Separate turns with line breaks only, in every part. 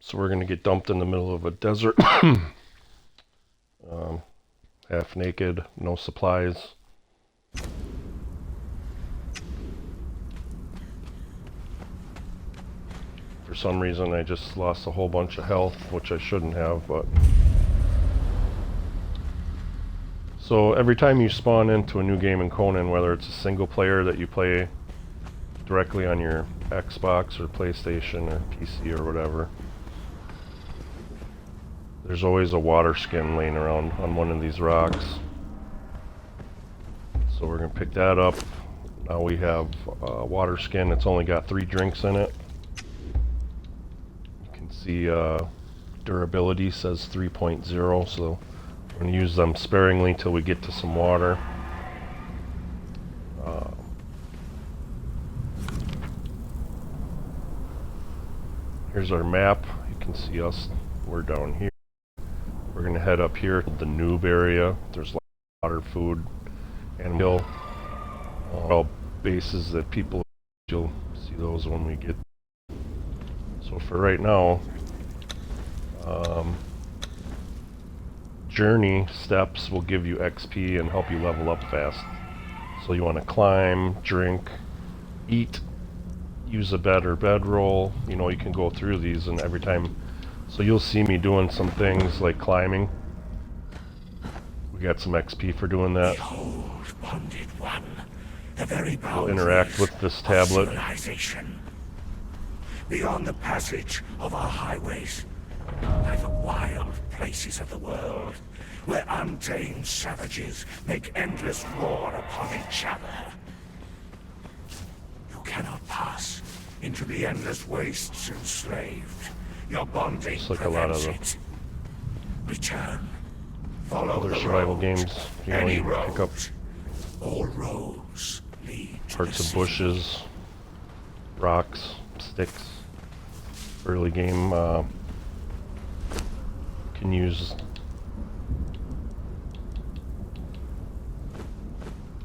So we're going to get dumped in the middle of a desert, half naked, no supplies. For some reason I just lost a whole bunch of health, which I shouldn't have, but... So every time you spawn into a new game in Conan, whether it's a single player that you play directly on your Xbox or PlayStation or PC or whatever, there's always a water skin laying around on one of these rocks. So we're going to pick that up. Now we have water skin. It's only got 3 drinks in it. You can see durability says 3.0, so we're going to use them sparingly till we get to some water. Here's our map. You can see us. We're down here. We're going to head up here to the noob area. There's water, food, and hill. All bases that people, you'll see those when we get. So for right now, journey steps will give you XP and help you level up fast. So you want to climb, drink, eat, use a bed or bedroll. You know, you can go through these, and every time, so you'll see me doing some things like climbing. We got some XP for doing that.
Behold, bonded one, the very
We'll interact with this tablet.
Beyond the passage of our highways lie the wild places of the world, where untamed savages make endless war upon each other. You cannot pass into the endless wastes enslaved. Your bonding
Just like a lot of the
return. Follow
other
the
survival
road.
games, you know,
Any
you pick up
all roads lead to
parts
the
of
city.
bushes, rocks, sticks. Early game can use.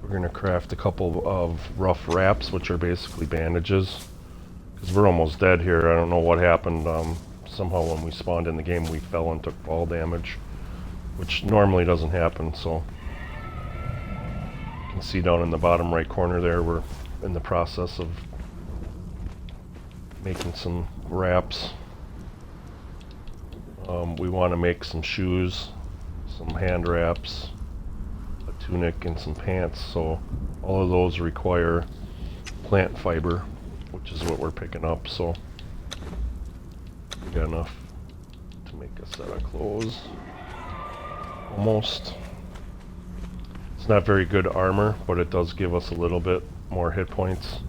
We're going to craft a couple of rough wraps, which are basically bandages, because we're almost dead here. I don't know what happened. Somehow when we spawned in the game we fell and took fall damage, which normally doesn't happen. So you can see down in the bottom right corner there, we're in the process of making some wraps. We want to make some shoes, some hand wraps, a tunic, and some pants. So all of those require plant fiber, which is what we're picking up. So we got enough to make a set of clothes. Almost. It's not very good armor, but it does give us a little bit more hit points.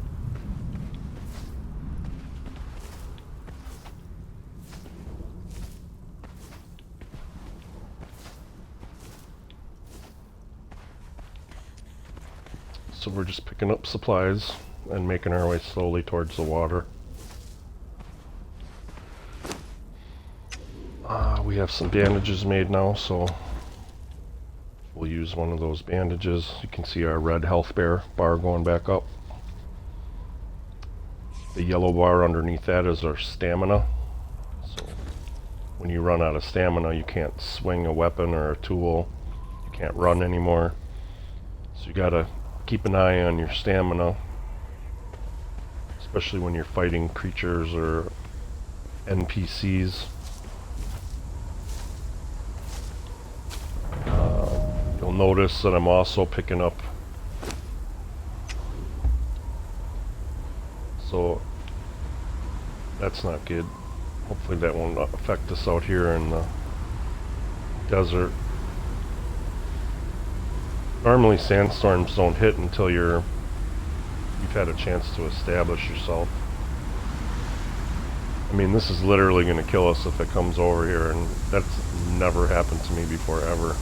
So we're just picking up supplies and making our way slowly towards the water. We have some bandages made now, so we'll use one of those bandages. You can see our red health bar going back up. The yellow bar underneath that is our stamina. So when you run out of stamina, you can't swing a weapon or a tool. You can't run anymore. So you gotta keep an eye on your stamina, especially when you're fighting creatures or NPCs. You'll notice that I'm also picking up, so that's not good. Hopefully that won't affect us out here in the desert. Normally sandstorms don't hit until you've had a chance to establish yourself. I mean, this is literally going to kill us if it comes over here, and that's never happened to me before, ever.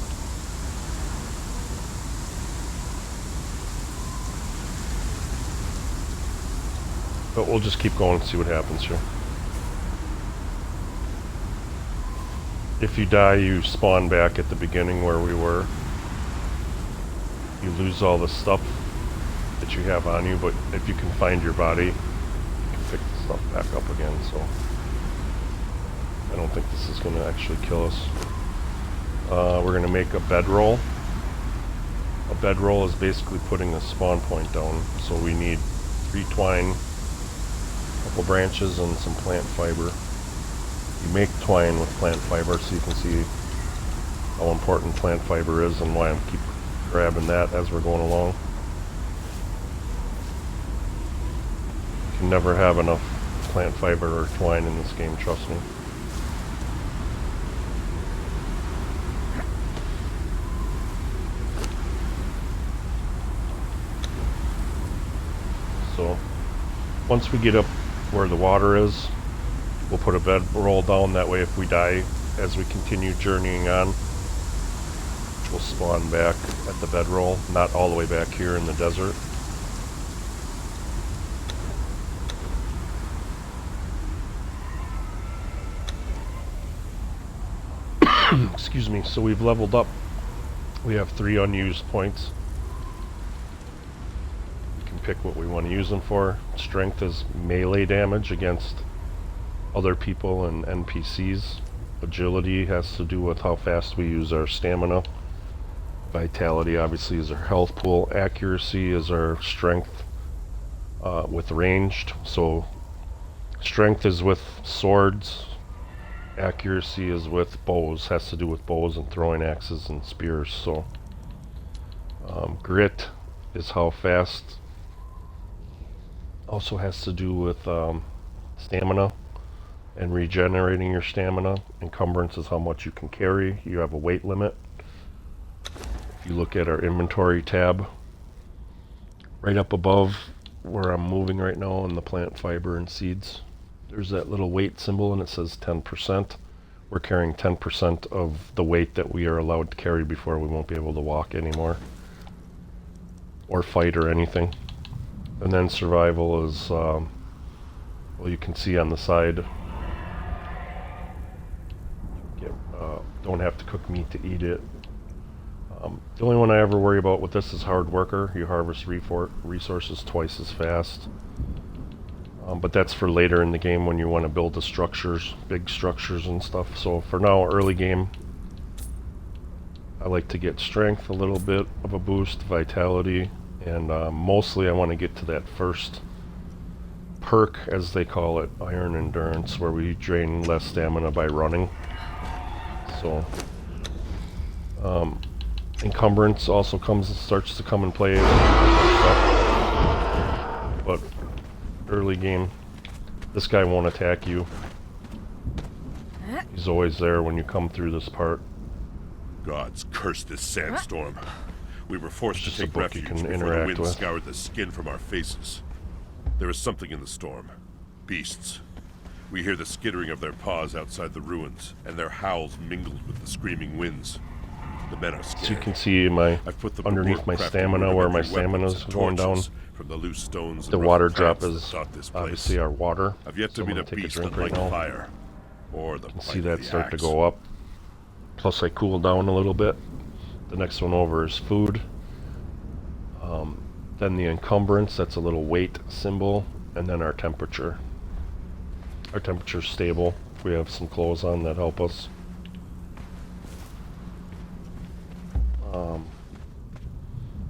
But we'll just keep going and see what happens here. If you die, you spawn back at the beginning where we were. You lose all the stuff that you have on you, but if you can find your body, you can pick the stuff back up again. So I don't think this is going to actually kill us. We're going to make a bedroll. A bedroll is basically putting a spawn point down. So we need 3 twine, a couple branches, and some plant fiber. You make twine with plant fiber so you can see how important plant fiber is and why I keep grabbing that as we're going along. You can never have enough plant fiber or twine in this game, trust me. So once we get up where the water is, we'll put a bed roll down. That way if we die as we continue journeying on, we'll spawn back at the bedroll, not all the way back here in the desert. Excuse me. So we've leveled up. We have 3 unused points. We can pick what we want to use them for. Strength is melee damage against other people and NPCs. Agility has to do with how fast we use our stamina. Vitality obviously is our health pool. Accuracy is our strength with ranged. So strength is with swords. Accuracy is with bows. Has to do with bows and throwing axes and spears. So grit is how fast. Also has to do with stamina and regenerating your stamina. Encumbrance is how much you can carry. You have a weight limit. If you look at our inventory tab, right up above where I'm moving right now in the plant fiber and seeds, there's that little weight symbol and it says 10%. We're carrying 10% of the weight that we are allowed to carry before we won't be able to walk anymore or fight or anything. And then survival is, well, you can see on the side, don't have to cook meat to eat it. The only one I ever worry about with this is hard worker. You harvest resources twice as fast. But that's for later in the game when you want to build the structures, big structures and stuff. So for now, early game, I like to get strength, a little bit of a boost, vitality, and mostly I want to get to that first perk, as they call it, Iron Endurance, where we drain less stamina by running. So encumbrance also starts to come in play, but early game, this guy won't attack you. He's always there when you come through this part.
Gods curse this sandstorm. We were forced to take refuge before the wind
with.
scoured the skin from our faces. There is something in the storm. Beasts. We hear the skittering of their paws outside the ruins, and their howls mingled with the screaming winds. The men are scared.
So you can see underneath my stamina, where my stamina is going down.
From the loose stones
the water drop is obviously our water.
I've yet to meet a beast that like fire, or the
you can see that start to go up. Plus I cool down a little bit. The next one over is food. Then the encumbrance, that's a little weight symbol, and then our temperature. Our temperature's stable. We have some clothes on that help us.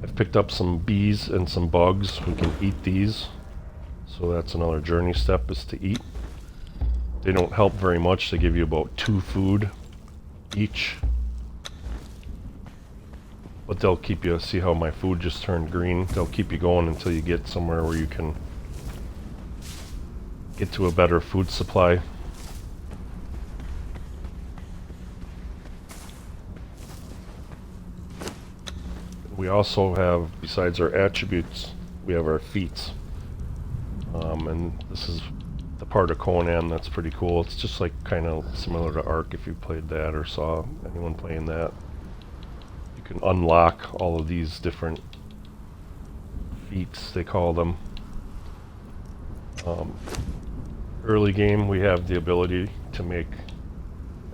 I've picked up some bees and some bugs. We can eat these. So that's another journey step, is to eat. They don't help very much. They give you about 2 food each. But they'll keep you, see how my food just turned green? They'll keep you going until you get somewhere where you can get to a better food supply. We also have, besides our attributes, we have our feats. And this is the part of Conan that's pretty cool. It's just like kind of similar to Ark if you played that or saw anyone playing that. You can unlock all of these different feats, they call them. Early game, we have the ability to make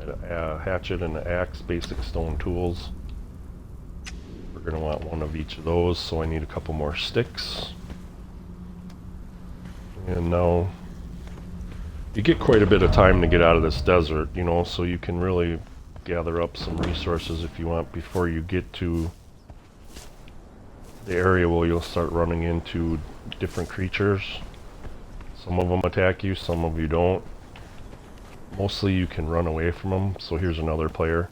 a hatchet and an axe, basic stone tools. We're going to want one of each of those, so I need a couple more sticks. And now You get quite a bit of time to get out of this desert, you know, so you can really gather up some resources if you want before you get to the area where you'll start running into different creatures. Some of them attack you, some of you don't. Mostly you can run away from them. So here's another player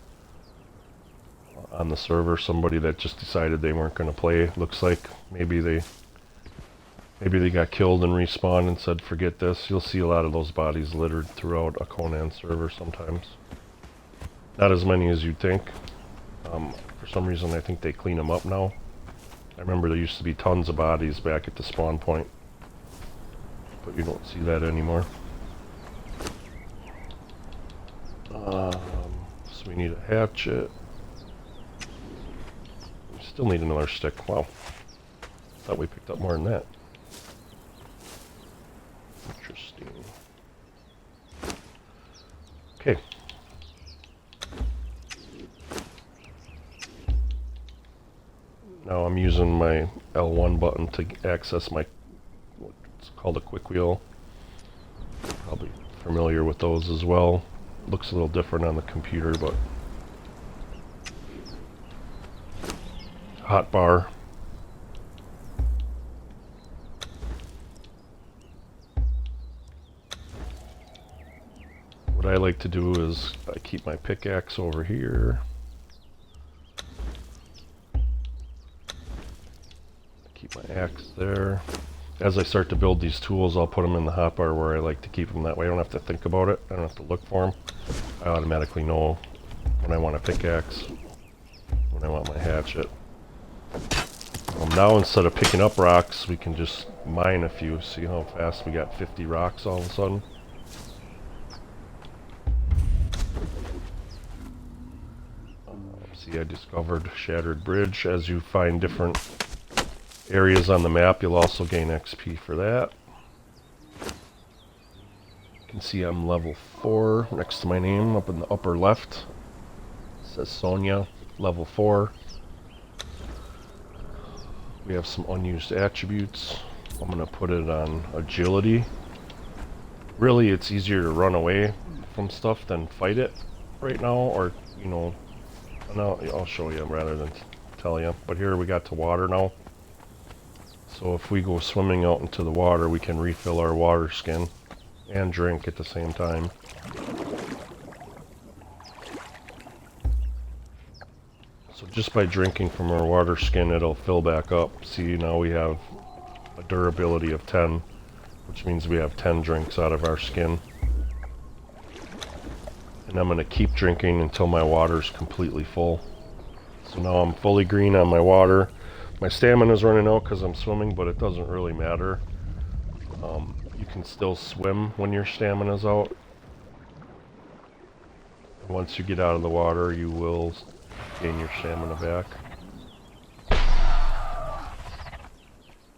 on the server, somebody that just decided they weren't going to play. Looks like maybe they got killed and respawned and said forget this. You'll see a lot of those bodies littered throughout a Conan server sometimes. Not as many as you'd think. For some reason I think they clean them up now. I remember there used to be tons of bodies back at the spawn point, but you don't see that anymore. So we need a hatchet. We still need another stick. Wow. Thought we picked up more than that. Interesting. Okay. Now I'm using my L1 button to access my, what's called a quick wheel. Probably familiar with those as well. Looks a little different on the computer, but hot bar. What I like to do is I keep my pickaxe over here. Keep my axe there. As I start to build these tools, I'll put them in the hotbar where I like to keep them. That way I don't have to think about it. I don't have to look for them. I automatically know when I want a pickaxe, when I want my hatchet. Now instead of picking up rocks, we can just mine a few. See how fast we got 50 rocks all of a sudden? See, I discovered Shattered Bridge. As you find different areas on the map, you'll also gain XP for that. You can see I'm level 4 next to my name up in the upper left. It says Sonia, level 4. We have some unused attributes. I'm going to put it on agility. Really, it's easier to run away from stuff than fight it right now, or, you know, no, I'll show you rather than tell you. But here we got to water now. So if we go swimming out into the water, we can refill our water skin and drink at the same time. So just by drinking from our water skin, it'll fill back up. See, now we have a durability of 10, which means we have 10 drinks out of our skin. And I'm going to keep drinking until my water's completely full. So now I'm fully green on my water. My stamina's running out because I'm swimming, but it doesn't really matter. You can still swim when your stamina's out. And once you get out of the water, you will gain your stamina back.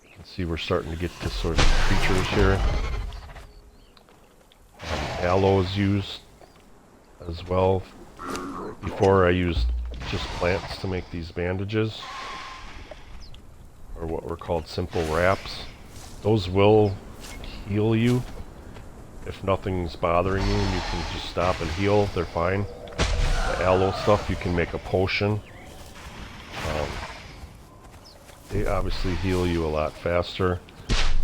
You can see we're starting to get to sort of creatures here. Aloe is used as well. Before I used just plants to make these bandages, or what were called simple wraps. Those will heal you if nothing's bothering you, and you can just stop and heal. They're fine. The aloe stuff, you can make a potion. They obviously heal you a lot faster,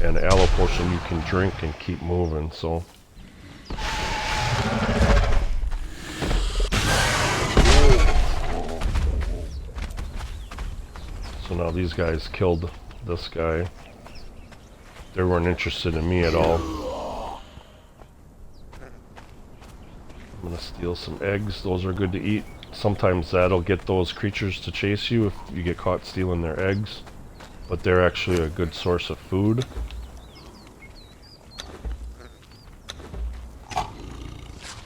and the aloe potion you can drink and keep moving. So now these guys killed this guy. They weren't interested in me at all. I'm gonna steal some eggs. Those are good to eat. Sometimes that'll get those creatures to chase you if you get caught stealing their eggs. But they're actually a good source of food.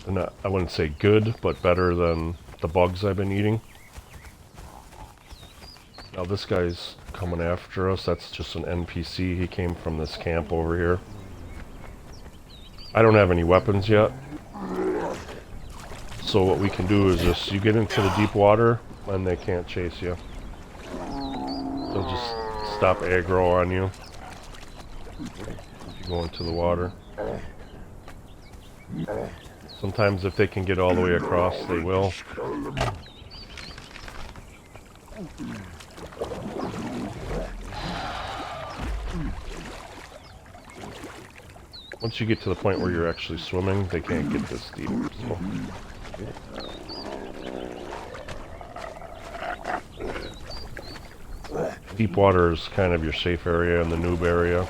And I wouldn't say good, but better than the bugs I've been eating. Now this guy's coming after us. That's just an NPC. He came from this camp over here. I don't have any weapons yet. So what we can do is just, you get into the deep water and they can't chase you. They'll just stop aggro on you if you go into the water. Sometimes if they can get all the way across, they will. Once you get to the point where you're actually swimming, they can't get this deep. So. Deep water is kind of your safe area and the noob area.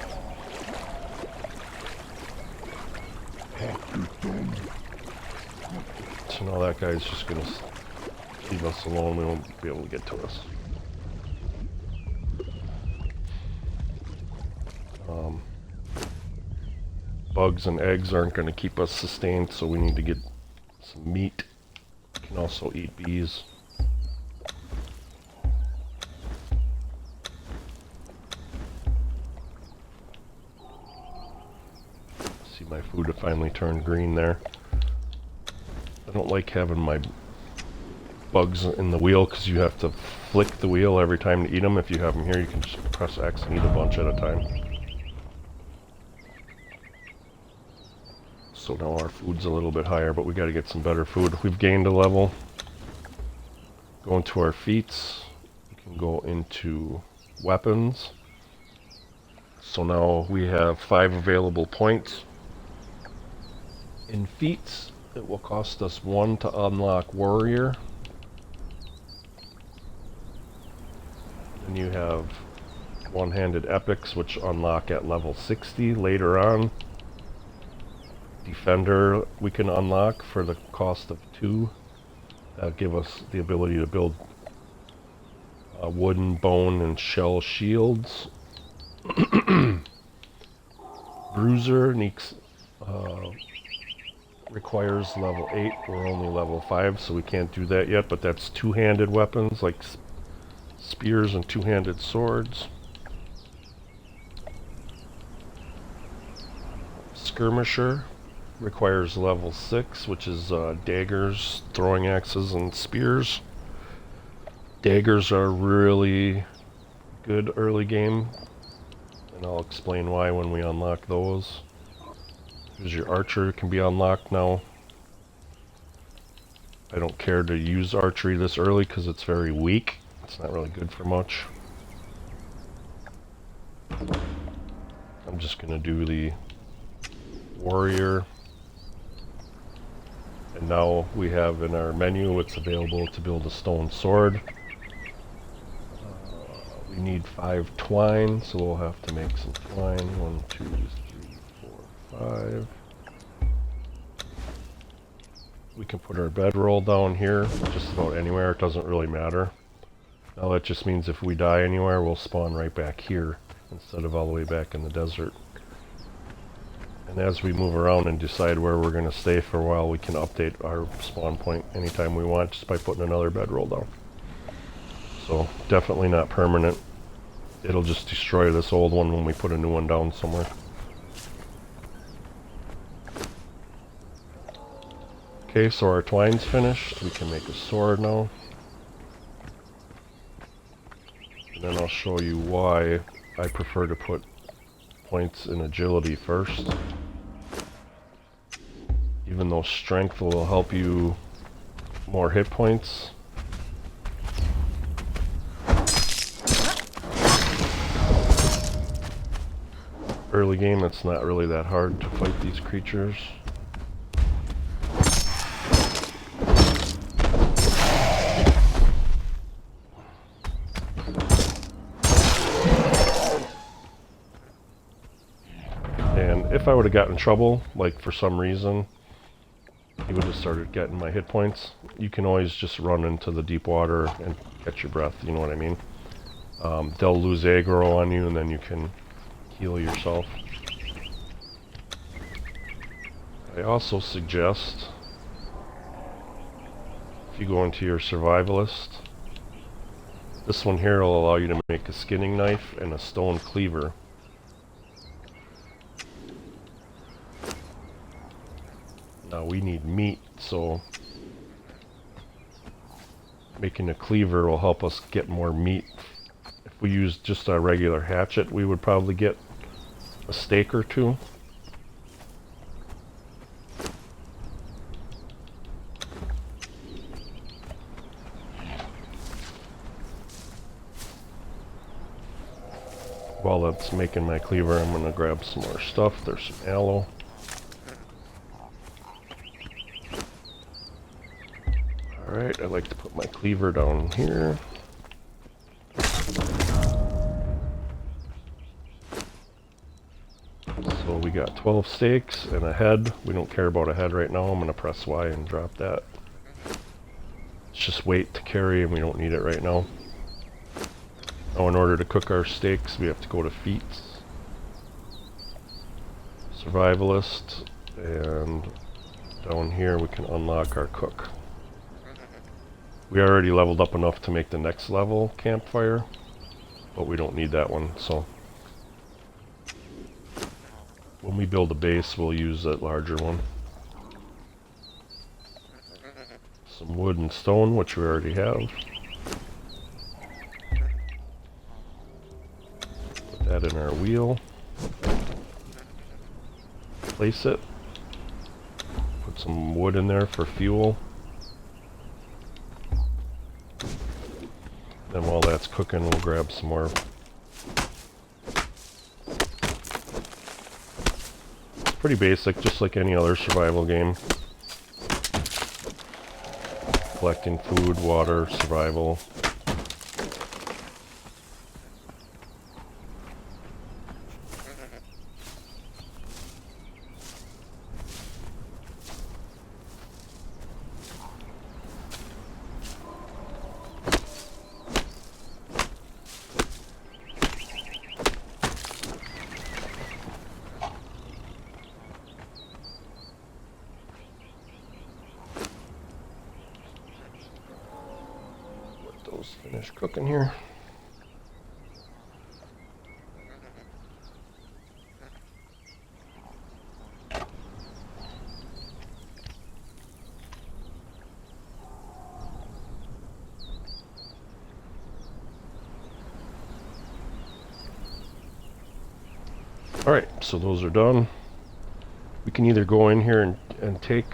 So now that guy's just going to leave us alone. We won't be able to get to us. Bugs and eggs aren't going to keep us sustained, so we need to get some meat. We can also eat bees. See, my food finally turned green there. I don't like having my bugs in the wheel because you have to flick the wheel every time to eat them. If you have them here, you can just press X and eat a bunch at a time. So now our food's a little bit higher, but we got to get some better food. We've gained a level. Go into our feats. We can go into weapons. So now we have 5 available points. In feats, it will cost us 1 to unlock warrior. And you have one-handed epics, which unlock at level 60 later on. Defender we can unlock for the cost of 2. That'll give us the ability to build wooden, bone, and shell shields. Bruiser requires level 8. We're only level 5, so we can't do that yet, but that's two-handed weapons like spears and two-handed swords. Skirmisher requires level 6, which is daggers, throwing axes, and spears. Daggers are really good early game, and I'll explain why when we unlock those. Because your archer can be unlocked now. I don't care to use archery this early because it's very weak. It's not really good for much. I'm just going to do the warrior. And now we have in our menu it's available to build a stone sword. We need 5 twine, so we'll have to make some twine. 1, 2, 3, 4, 5. We can put our bedroll down here, just about anywhere, it doesn't really matter. Now that just means if we die anywhere, we'll spawn right back here, instead of all the way back in the desert. And as we move around and decide where we're going to stay for a while, we can update our spawn point anytime we want just by putting another bedroll down. So definitely not permanent. It'll just destroy this old one when we put a new one down somewhere. Okay, so our twine's finished. We can make a sword now. And then I'll show you why I prefer to put points in agility first. Even though strength will help you more hit points. Early game, it's not really that hard to fight these creatures. If I would have gotten in trouble, like for some reason, he would have started getting my hit points. You can always just run into the deep water and catch your breath, you know what I mean? They'll lose aggro on you and then you can heal yourself. I also suggest, if you go into your survivalist, this one here will allow you to make a skinning knife and a stone cleaver. Now we need meat, so making a cleaver will help us get more meat. If we use just a regular hatchet, we would probably get a steak or 2. while it's making my cleaver, I'm gonna grab some more stuff. There's some aloe. Alright, I like to put my cleaver down here. So we got 12 steaks and a head. We don't care about a head right now. I'm gonna press Y and drop that. It's just weight to carry and we don't need it right now. Now in order to cook our steaks, we have to go to feats. Survivalist, and down here we can unlock our cook. We already leveled up enough to make the next level campfire, but we don't need that one, so when we build a base we'll use that larger one. Some wood and stone, which we already have. Put that in our wheel. Place it. Put some wood in there for fuel. Then while that's cooking, we'll grab some more. It's pretty basic, just like any other survival game. Collecting food, water, survival. Finish cooking here. Alright, so those are done. We can either go in here and take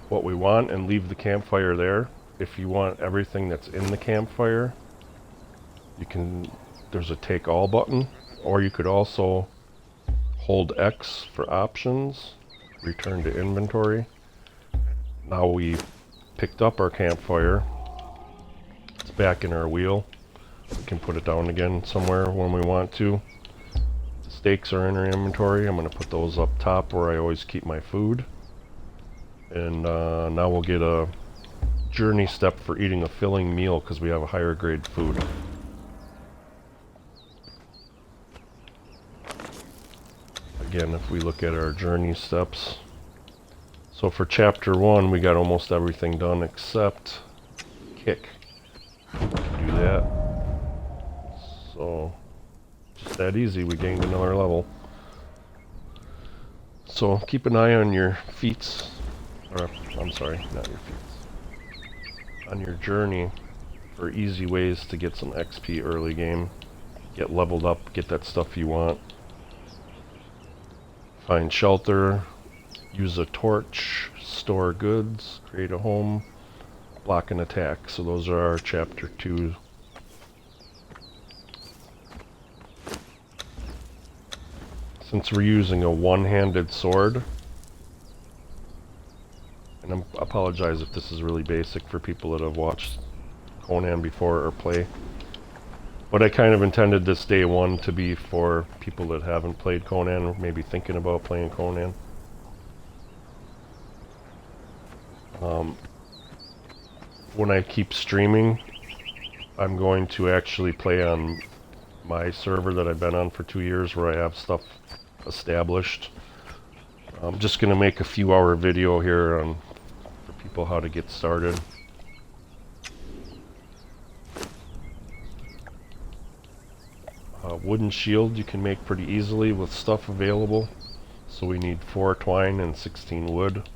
what we want and leave the campfire there. If you want everything that's in the campfire, you can, there's a take all button, or you could also hold X for options, return to inventory. Now we picked up our campfire, it's back in our wheel. We can put it down again somewhere when we want to. The steaks are in our inventory. I'm going to put those up top where I always keep my food. And now we'll get a journey step for eating a filling meal because we have a higher grade food. Again, if we look at our journey steps, so for chapter 1 we got almost everything done except kick. We can do that. So just that easy, we gained another level. So keep an eye on your feats, or I'm sorry, not your feats, on your journey for easy ways to get some XP early game, get leveled up, get that stuff you want. Find shelter, use a torch, store goods, create a home, block an attack. So those are our chapter 2. Since we're using a one-handed sword, and I apologize if this is really basic for people that have watched Conan before or play, but I kind of intended this day 1 to be for people that haven't played Conan or maybe thinking about playing Conan. When I keep streaming, I'm going to actually play on my server that I've been on for 2 years where I have stuff established. I'm just going to make a few hour video here on for people how to get started. Wooden shield you can make pretty easily with stuff available. So we need 4 twine and 16 wood.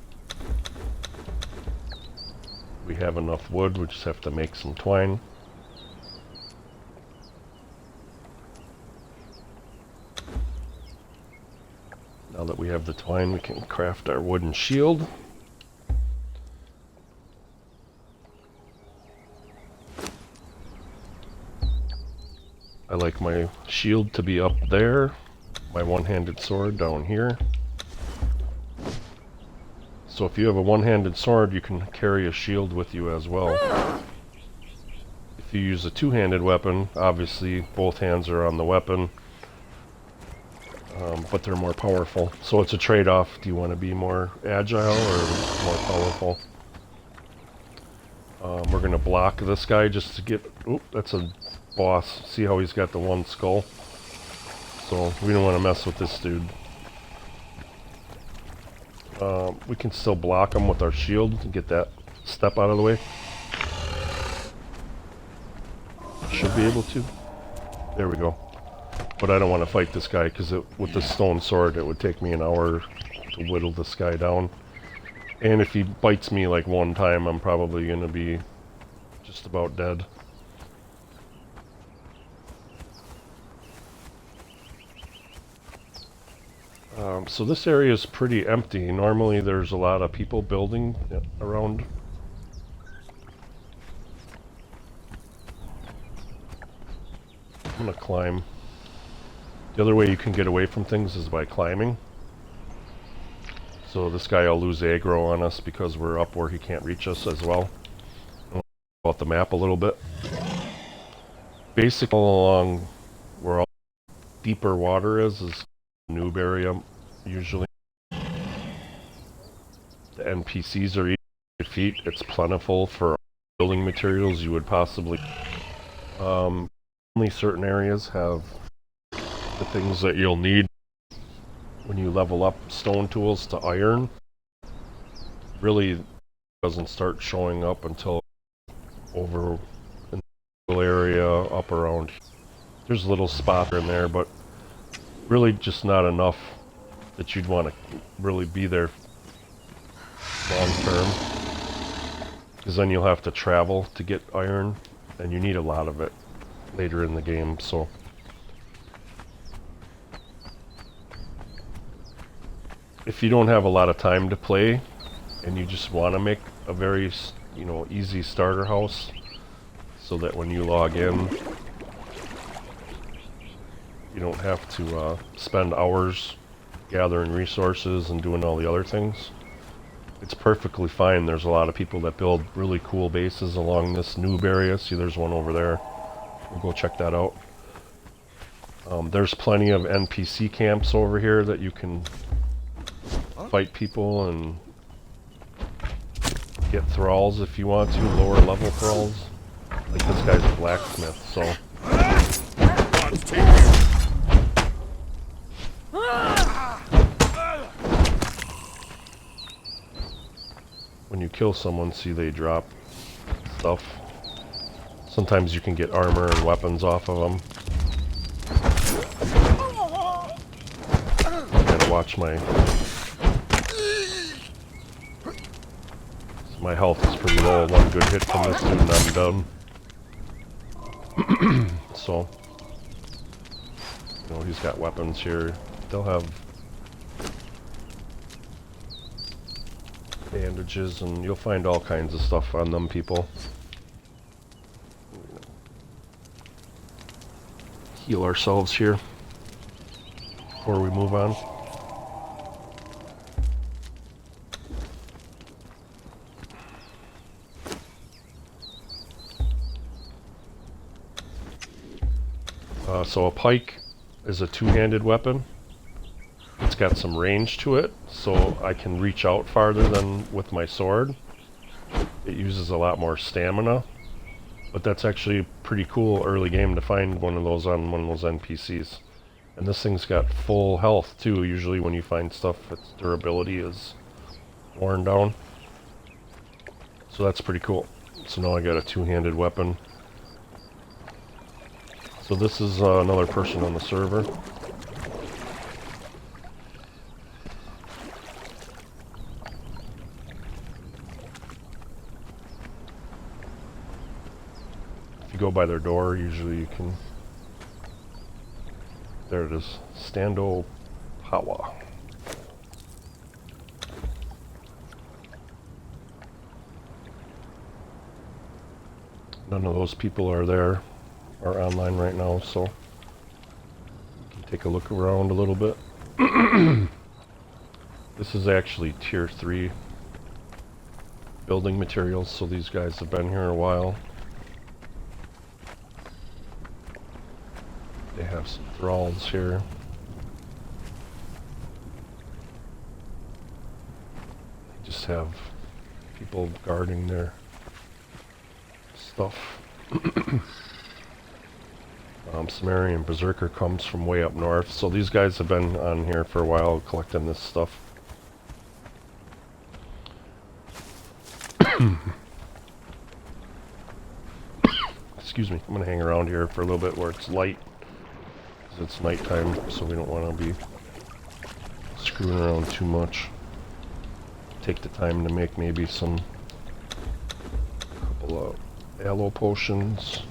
We have enough wood, we just have to make some twine. Now that we have the twine, we can craft our wooden shield. I I like my shield to be up there, my one-handed sword down here. So if you have a one-handed sword, you can carry a shield with you as well. If you use a two-handed weapon, obviously both hands are on the weapon, but they're more powerful. So it's a trade-off. Do you want to be more agile or more powerful? We're going to block this guy just to get... Oop, that's a boss. See how he's got the one skull? So we don't want to mess with this dude. We can still block him with our shield and get that step out of the way. Should be able to. There we go. But I don't want to fight this guy because with the stone sword it would take me an hour to whittle this guy down. And if he bites me like one time, I'm probably going to be just about dead. So this area is pretty empty. Normally there's a lot of people building around. I'm going to climb. The other way you can get away from things is by climbing. So this guy will lose aggro on us because we're up where he can't reach us as well. About the map a little bit. Basically along where all deeper water is a noob area usually. The NPCs are easy to defeat. It's plentiful for building materials you would possibly... only certain areas have the things that you'll need when you level up stone tools to iron. Really doesn't start showing up until over in the area up around. There's a little spot in there, but really just not enough that you'd want to really be there long term, because then you'll have to travel to get iron and you need a lot of it later in the game. So if you don't have a lot of time to play and you just want to make a very, easy starter house so that when you log in you don't have to spend hours gathering resources and doing all the other things, it's perfectly fine. There's a lot of people that build really cool bases along this noob area. See, there's one over there. We'll go check that out. There's plenty of NPC camps over here that you can fight people and get thralls if you want to, lower level thralls. Like this guy's a blacksmith, so... When you kill someone, see they drop stuff. Sometimes you can get armor and weapons off of them. I gotta watch my health is pretty low. One good hit from this dude and I'm done. So, he's got weapons here. They'll have bandages and you'll find all kinds of stuff on them people. Heal ourselves here before we move on. So a pike is a two-handed weapon. It's got some range to it, so I can reach out farther than with my sword. It uses a lot more stamina, but that's actually pretty cool early game to find one of those on one of those NPCs. And this thing's got full health too. Usually when you find stuff, its durability is worn down. So that's pretty cool. So now I got a two-handed weapon. So this is another person on the server. If you go by their door, usually you can... There it is. Stando Pawa. None of those people are online right now, so take a look around a little bit. This is actually tier 3 building materials, so these guys have been here a while. They have some thralls here. They just have people guarding their stuff. Sumerian Berserker comes from way up north, so these guys have been on here for a while collecting this stuff. Excuse me, I'm gonna hang around here for a little bit where it's light, because it's nighttime, so we don't want to be screwing around too much. Take the time to make maybe some couple of aloe potions.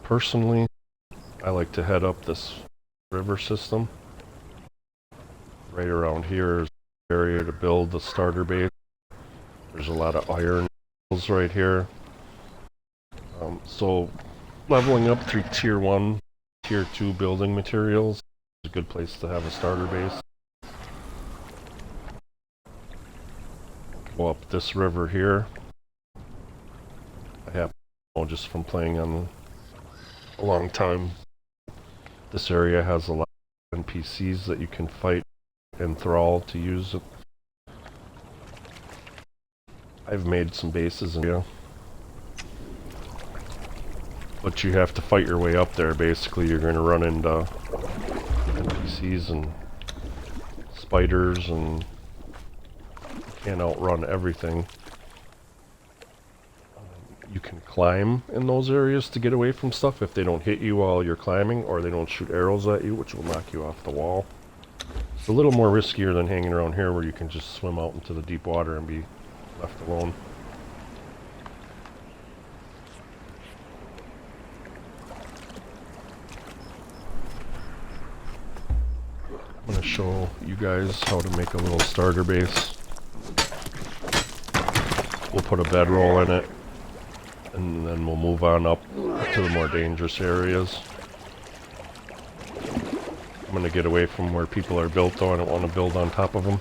Personally, I like to head up this river system. Right around here is an area to build the starter base. There's a lot of iron right here. So leveling up through tier 1, tier 2 building materials is a good place to have a starter base. Go up this river here. I have just from playing on a long time. This area has a lot of NPCs that you can fight and thrall to use it. I've made some bases in here, but you have to fight your way up there. Basically, you're going to run into NPCs and spiders, and you can't outrun everything. You can climb in those areas to get away from stuff if they don't hit you while you're climbing, or they don't shoot arrows at you, which will knock you off the wall. It's a little more riskier than hanging around here where you can just swim out into the deep water and be left alone. I'm going to show you guys how to make a little starter base. We'll put a bedroll in it, and then we'll move on up to the more dangerous areas. I'm going to get away from where people are built though. I don't want to build on top of them.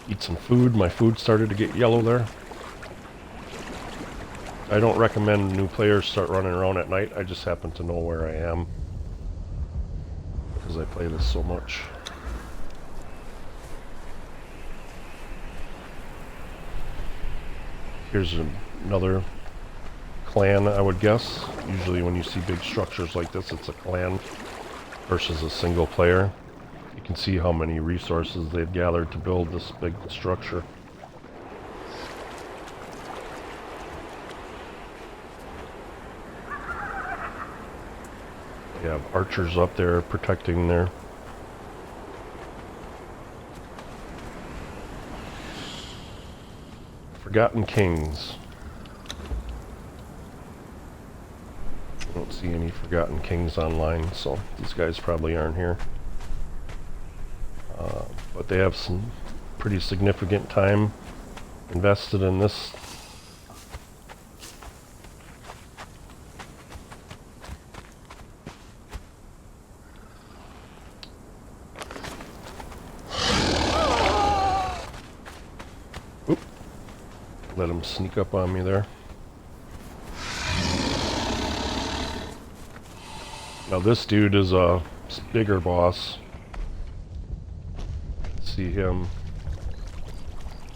Eat some food. My food started to get yellow there. I don't recommend new players start running around at night. I just happen to know where I am because I play this so much. Here's another clan, I would guess. Usually when you see big structures like this, it's a clan versus a single player. You can see how many resources they've gathered to build this big structure. You have archers up there protecting their Forgotten Kings. I don't see any Forgotten Kings online, so these guys probably aren't here. But they have some pretty significant time invested in this. Oop. Let him sneak up on me there. Now this dude is a bigger boss. See him.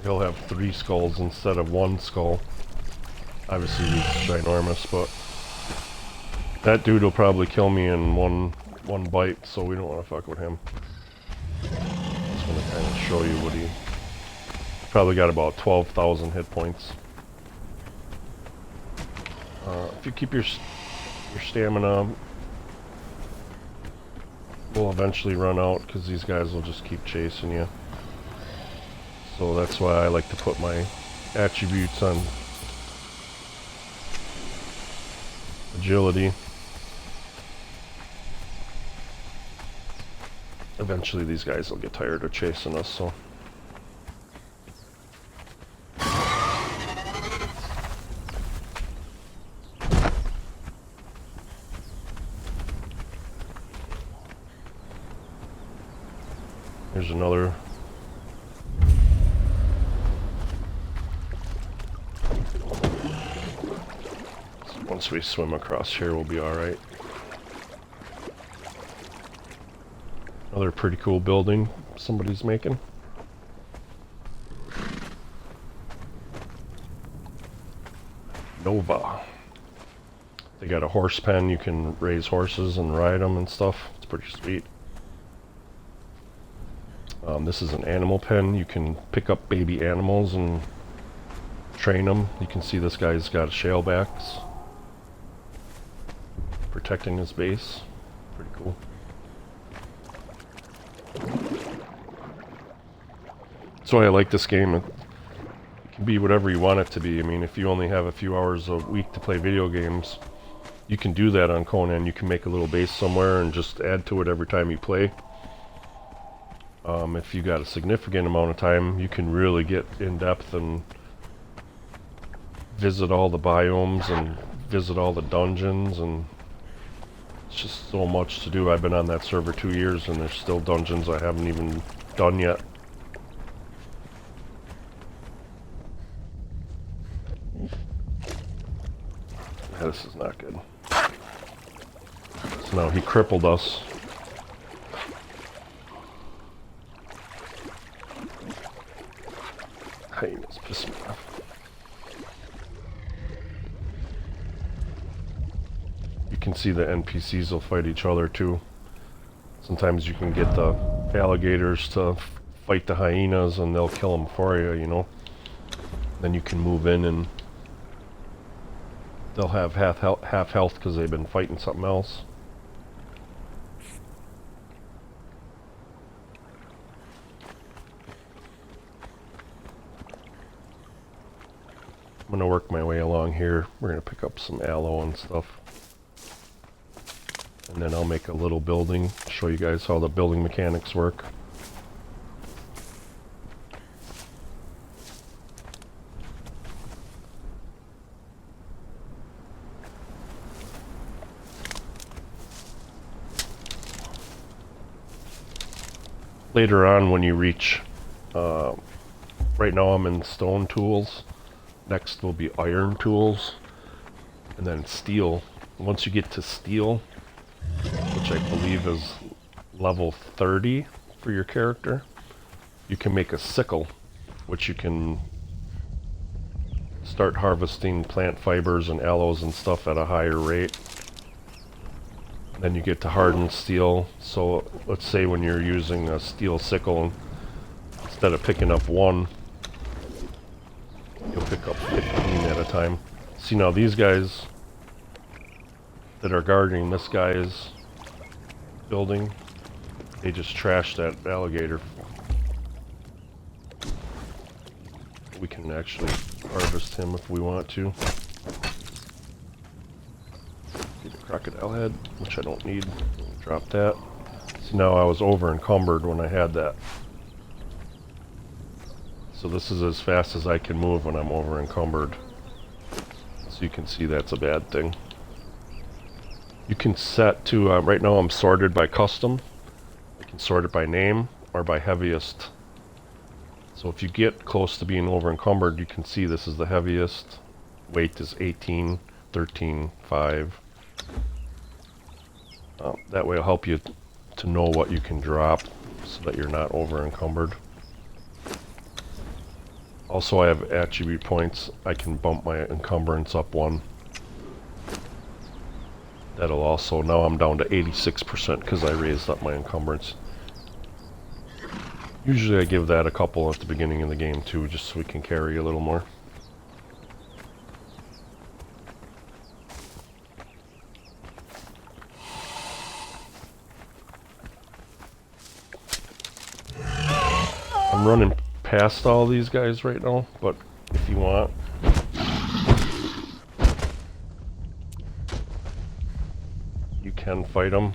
He'll have 3 skulls instead of 1 skull. Obviously he's ginormous, but that dude will probably kill me in one bite, so we don't want to fuck with him. Just want to kind of show you what he probably got about 12,000 hit points. If you keep your stamina, will eventually run out because these guys will just keep chasing you. So that's why I like to put my attributes on agility. Eventually these guys will get tired of chasing us, so Here's another. So once we swim across here, we'll be alright. Another pretty cool building somebody's making. Nova. They got a horse pen. You can raise horses and ride them and stuff. It's pretty sweet. This is an animal pen. You can pick up baby animals and train them. You can see this guy's got shellbacks protecting his base. Pretty cool. That's why I like this game. It can be whatever you want it to be. I mean, if you only have a few hours a week to play video games, you can do that on Conan. You can make a little base somewhere and just add to it every time you play. If you got a significant amount of time, you can really get in depth and visit all the biomes and visit all the dungeons, and it's just so much to do. I've been on that server 2 years and there's still dungeons I haven't even done yet. Yeah, this is not good. So now he crippled us. Hyenas piss me off. You can see the NPCs will fight each other too. Sometimes you can get the alligators to fight the hyenas and they'll kill them for you, you know. Then you can move in and they'll have half health because they've been fighting something else. I'm gonna work my way along here. We're gonna pick up some aloe and stuff. And then I'll make a little building, show you guys how the building mechanics work. Later on when you reach, right now I'm in stone tools. Next will be iron tools, and then steel. Once you get to steel, which I believe is level 30 for your character, you can make a sickle, which you can start harvesting plant fibers and aloes and stuff at a higher rate. Then you get to hardened steel. So let's say when you're using a steel sickle, instead of picking up one, you'll pick up 15 at a time. See, now these guys that are guarding this guy's building, they just trashed that alligator. We can actually harvest him if we want to. Get a crocodile head, which I don't need. Drop that. See, now I was over encumbered when I had that. So this is as fast as I can move when I'm over encumbered. So you can see that's a bad thing. You can set to, right now I'm sorted by custom. I can sort it by name or by heaviest. So if you get close to being over encumbered, you can see this is the heaviest. Weight is 18, 13, 5. That way it'll help you to know what you can drop so that you're not over encumbered. Also, I have attribute points. I can bump my encumbrance up 1. That'll also, now I'm down to 86% because I raised up my encumbrance. Usually I give that a couple at the beginning of the game too, just so we can carry a little more. I'm running past all these guys right now, but if you want, you can fight them.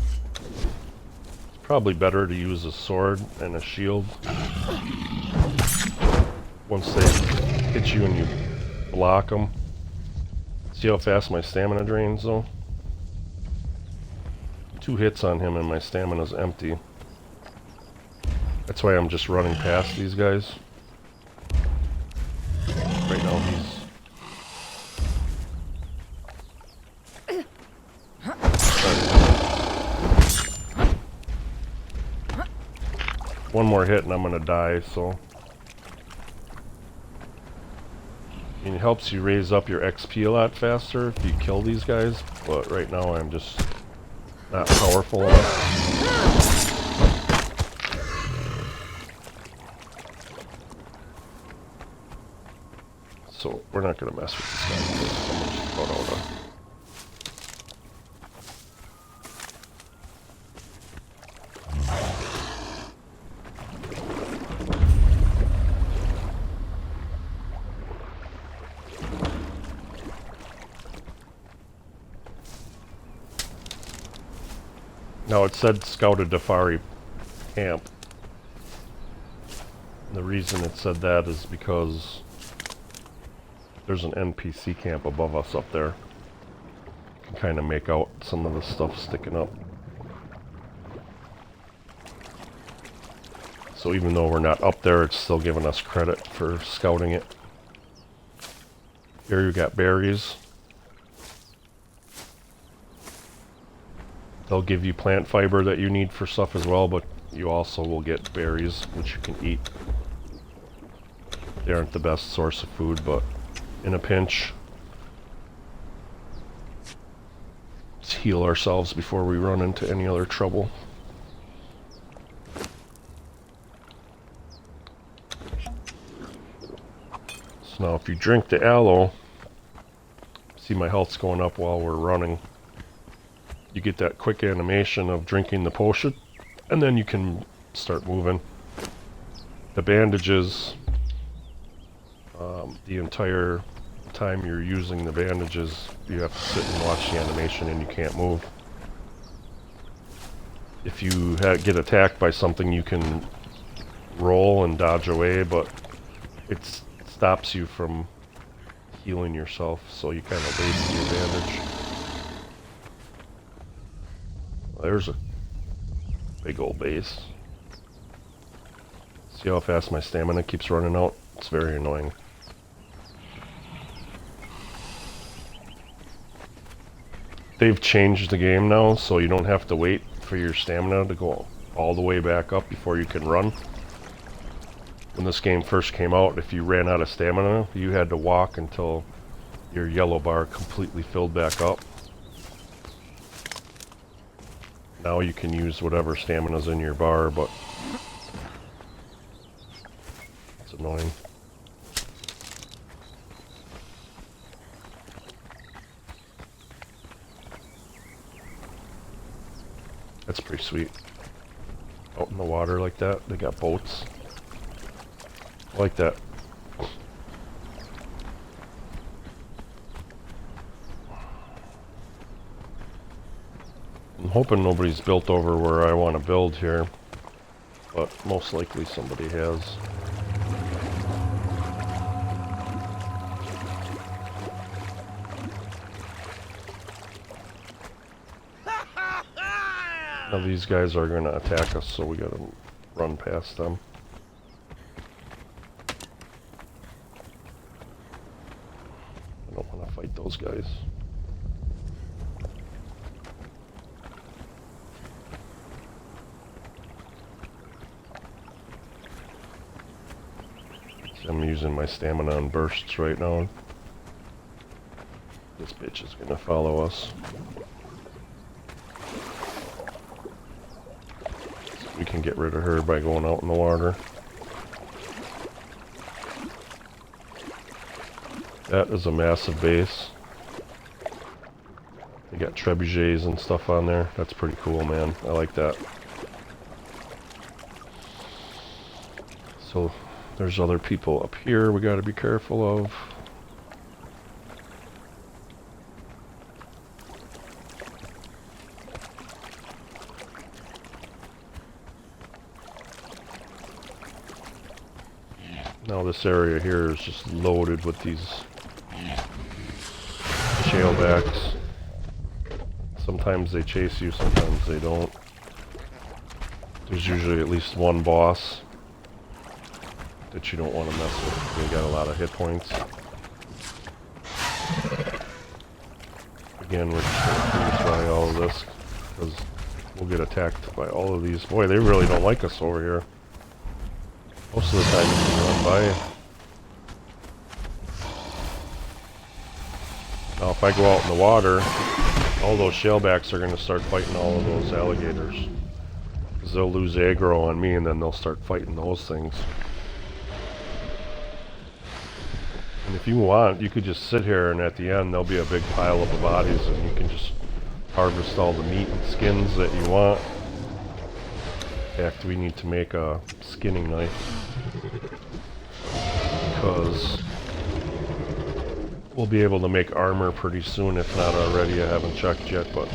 It's probably better to use a sword and a shield. Once they hit you and you block them. See how fast my stamina drains though? 2 hits on him and my stamina's empty. That's why I'm just running past these guys. Right now he's... One more hit and I'm gonna die, so... And it helps you raise up your XP a lot faster if you kill these guys, but right now I'm just not powerful enough. So we're not gonna mess with this guy. I'm gonna just put out a... Now it said scout a Dafari camp. And the reason it said that is because there's an NPC camp above us up there. You can kind of make out some of the stuff sticking up. So even though we're not up there, it's still giving us credit for scouting it. Here you got berries. They'll give you plant fiber that you need for stuff as well, but you also will get berries, which you can eat. They aren't the best source of food, but in a pinch, let's heal ourselves before we run into any other trouble. So now if you drink the aloe, see my health's going up while we're running. You get that quick animation of drinking the potion, and then you can start moving. The bandages, the entire time you're using the bandages, you have to sit and watch the animation and you can't move. If you get attacked by something, you can roll and dodge away, but it stops you from healing yourself, so you kind of waste your bandage. There's a big old base. See how fast my stamina keeps running out? It's very annoying. They've changed the game now, so you don't have to wait for your stamina to go all the way back up before you can run. When this game first came out, if you ran out of stamina, you had to walk until your yellow bar completely filled back up. Now you can use whatever stamina's in your bar, but it's annoying. That's pretty sweet. Out in the water like that, they got boats. I like that. I'm hoping nobody's built over where I want to build here, but most likely somebody has. Now these guys are going to attack us, so we got to run past them. I don't want to fight those guys. I'm using my stamina on bursts right now. This bitch is gonna follow us. So we can get rid of her by going out in the water. That is a massive base. They got trebuchets and stuff on there. That's pretty cool, man. I like that. So there's other people up here we gotta be careful of. Now this area here is just loaded with these shale backs. Sometimes they chase you, sometimes they don't. There's usually at least one boss that you don't want to mess with. They got a lot of hit points. Again, we're just going to cruise by all of this because we'll get attacked by all of these. Boy, they really don't like us over here. Most of the time you can run by. Now if I go out in the water, all those shellbacks are going to start fighting all of those alligators. Because they'll lose aggro on me and then they'll start fighting those things. And if you want, you could just sit here and at the end there'll be a big pile of the bodies and you can just harvest all the meat and skins that you want. In fact, we need to make a skinning knife. Because we'll be able to make armor pretty soon, if not already. I haven't checked yet, but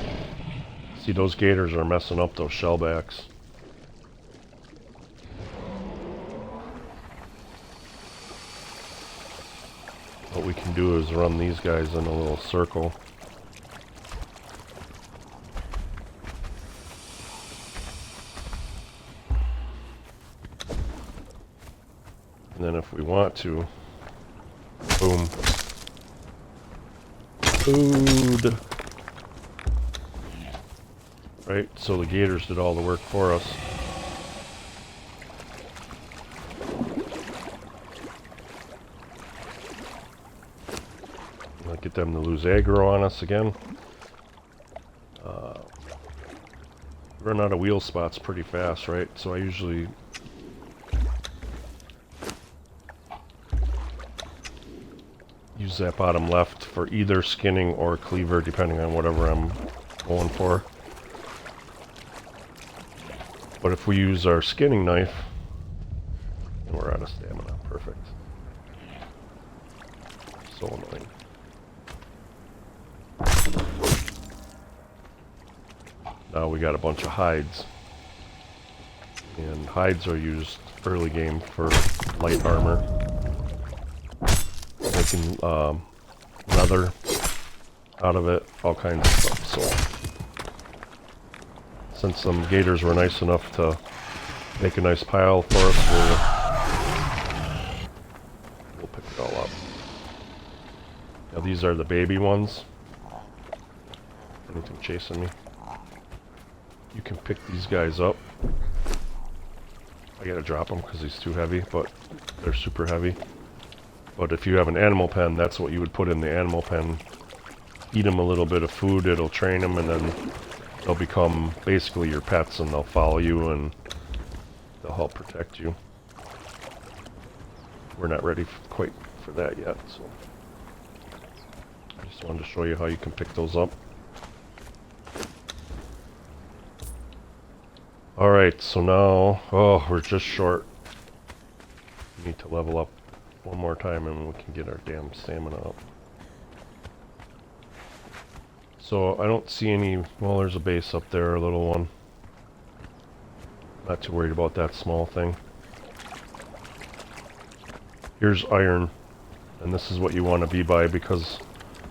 see, those gators are messing up those shellbacks. What we can do is run these guys in a little circle. And then if we want to, boom. Food! Right, so the gators did all the work for us. Not get them to lose aggro on us again. Run out of wheel spots pretty fast, right? So I usually use that bottom left for either skinning or cleaver, depending on whatever I'm going for. But if we use our skinning knife, and we're out of stamina. Perfect. So annoying. Now we got a bunch of hides. And hides are used early game for light armor. Making leather out of it, all kinds of stuff. So, since some gators were nice enough to make a nice pile for us, we'll pick it all up. Now these are the baby ones. Anything chasing me? You can pick these guys up. I gotta drop them because he's too heavy, but they're super heavy. But if you have an animal pen, that's what you would put in the animal pen. Eat them a little bit of food, it'll train them, and then they'll become basically your pets, and they'll follow you, and they'll help protect you. We're not ready quite for that yet, so I just wanted to show you how you can pick those up. Alright, so now, oh, we're just short. We need to level up one more time and we can get our damn stamina up. So I don't see any, well, there's a base up there, a little one. Not too worried about that small thing. Here's iron, and this is what you want to be by, because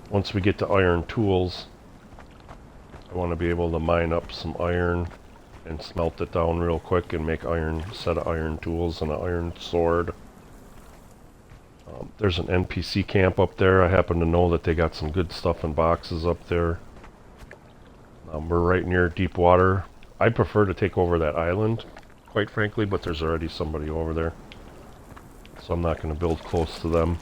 once we get to iron tools, I want to be able to mine up some iron and smelt it down real quick and make iron, set of iron tools and an iron sword. There's an NPC camp up there. I happen to know that they got some good stuff in boxes up there. We're right near deep water. I prefer to take over that island, quite frankly, but there's already somebody over there, so I'm not going to build close to them.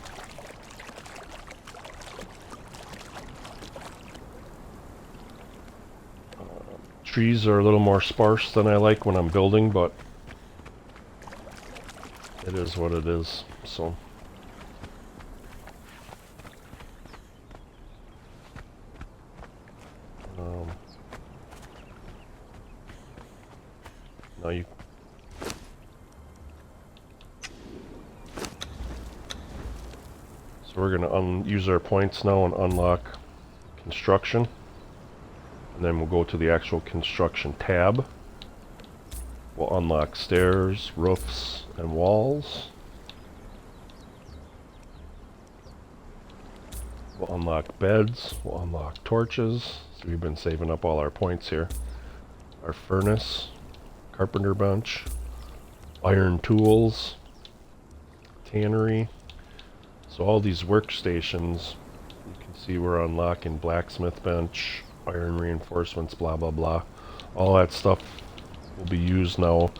Trees are a little more sparse than I like when I'm building, but it is what it is, so. Now you. So we're going to use our points now and unlock construction. And then we'll go to the actual construction tab. We'll unlock stairs, roofs, and walls. We'll unlock beds, we'll unlock torches. So we've been saving up all our points here. Our furnace, carpenter bench, iron tools, tannery. So all these workstations, you can see we're unlocking blacksmith bench, iron reinforcements, blah blah blah. All that stuff will be used now.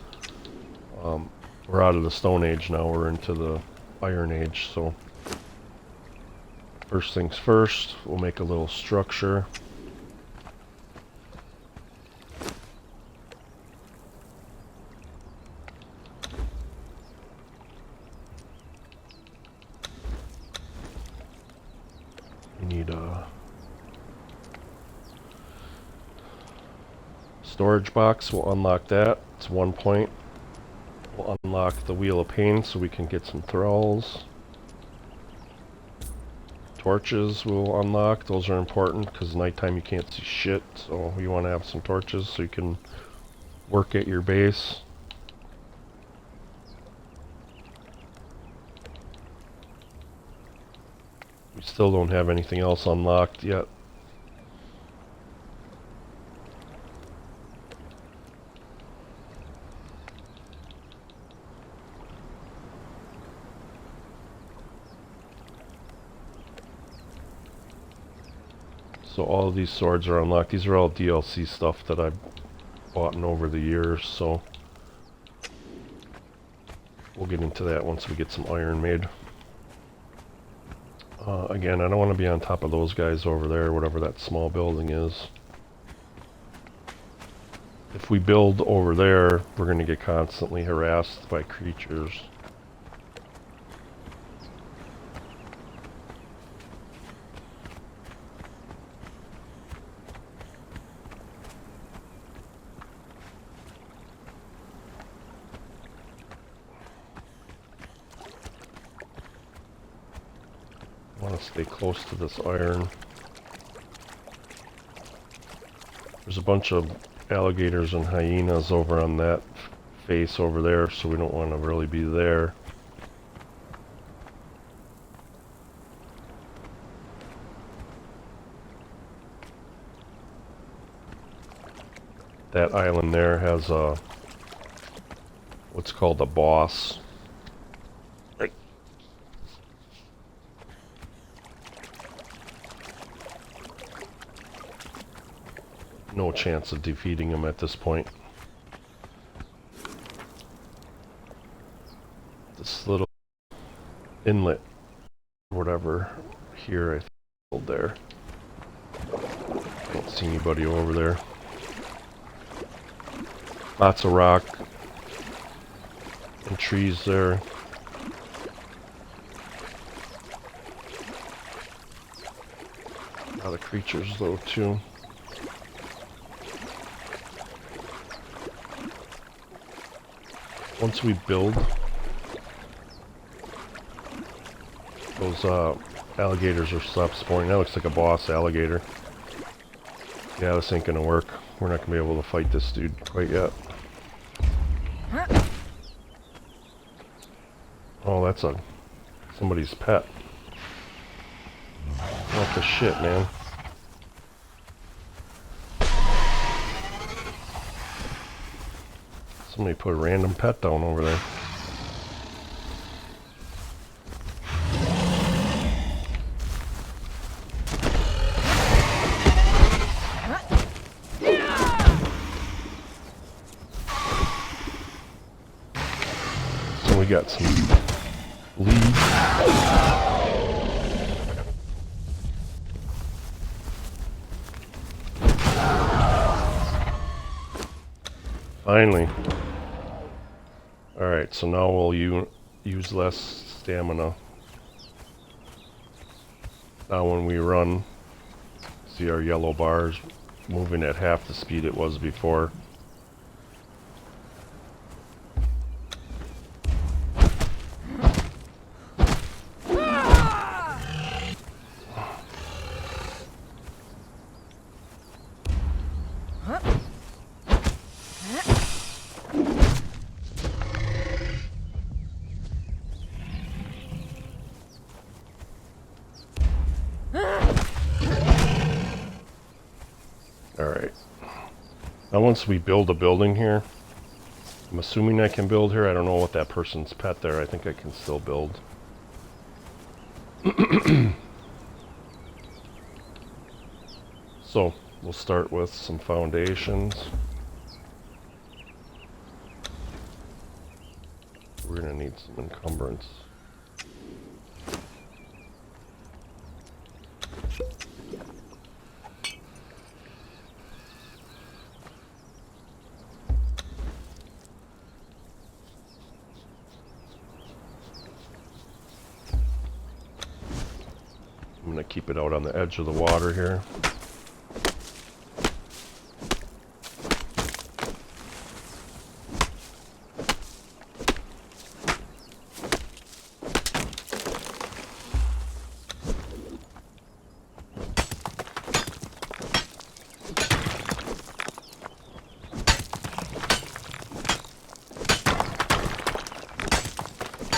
We're out of the Stone Age now, we're into the Iron Age, so first things first, we'll make a little structure. We need a storage box, we'll unlock that, it's 1 point. We'll unlock the Wheel of Pain so we can get some thralls. Torches we'll unlock, those are important because nighttime you can't see shit, so you want to have some torches so you can work at your base. We still don't have anything else unlocked yet. So all of these swords are unlocked. These are all DLC stuff that I've bought over the years, so we'll get into that once we get some iron made. Again, I don't want to be on top of those guys over there, whatever that small building is. If we build over there, we're going to get constantly harassed by creatures. I want to stay close to this iron. There's a bunch of alligators and hyenas over on that face over there, so we don't want to really be there. That island there has a what's called a boss. No chance of defeating him at this point. This little inlet, whatever, here I think there. Don't see anybody over there. Lots of rock and trees there. A lot of creatures though too. Once we build, those alligators will stop spawning. That looks like a boss alligator. Yeah, this ain't gonna work. We're not gonna be able to fight this dude quite yet. Oh, that's somebody's pet. What the shit, man? Somebody put a random pet down over there. So we got some leaves. Finally. Alright, so now we'll use less stamina. Now when we run, see our yellow bars moving at half the speed it was before. Alright. Now once we build a building here, I'm assuming I can build here. I don't know what that person's pet there. I think I can still build. So, we'll start with some foundations. We're going to need some encumbrance. I'm going to keep it out on the edge of the water here.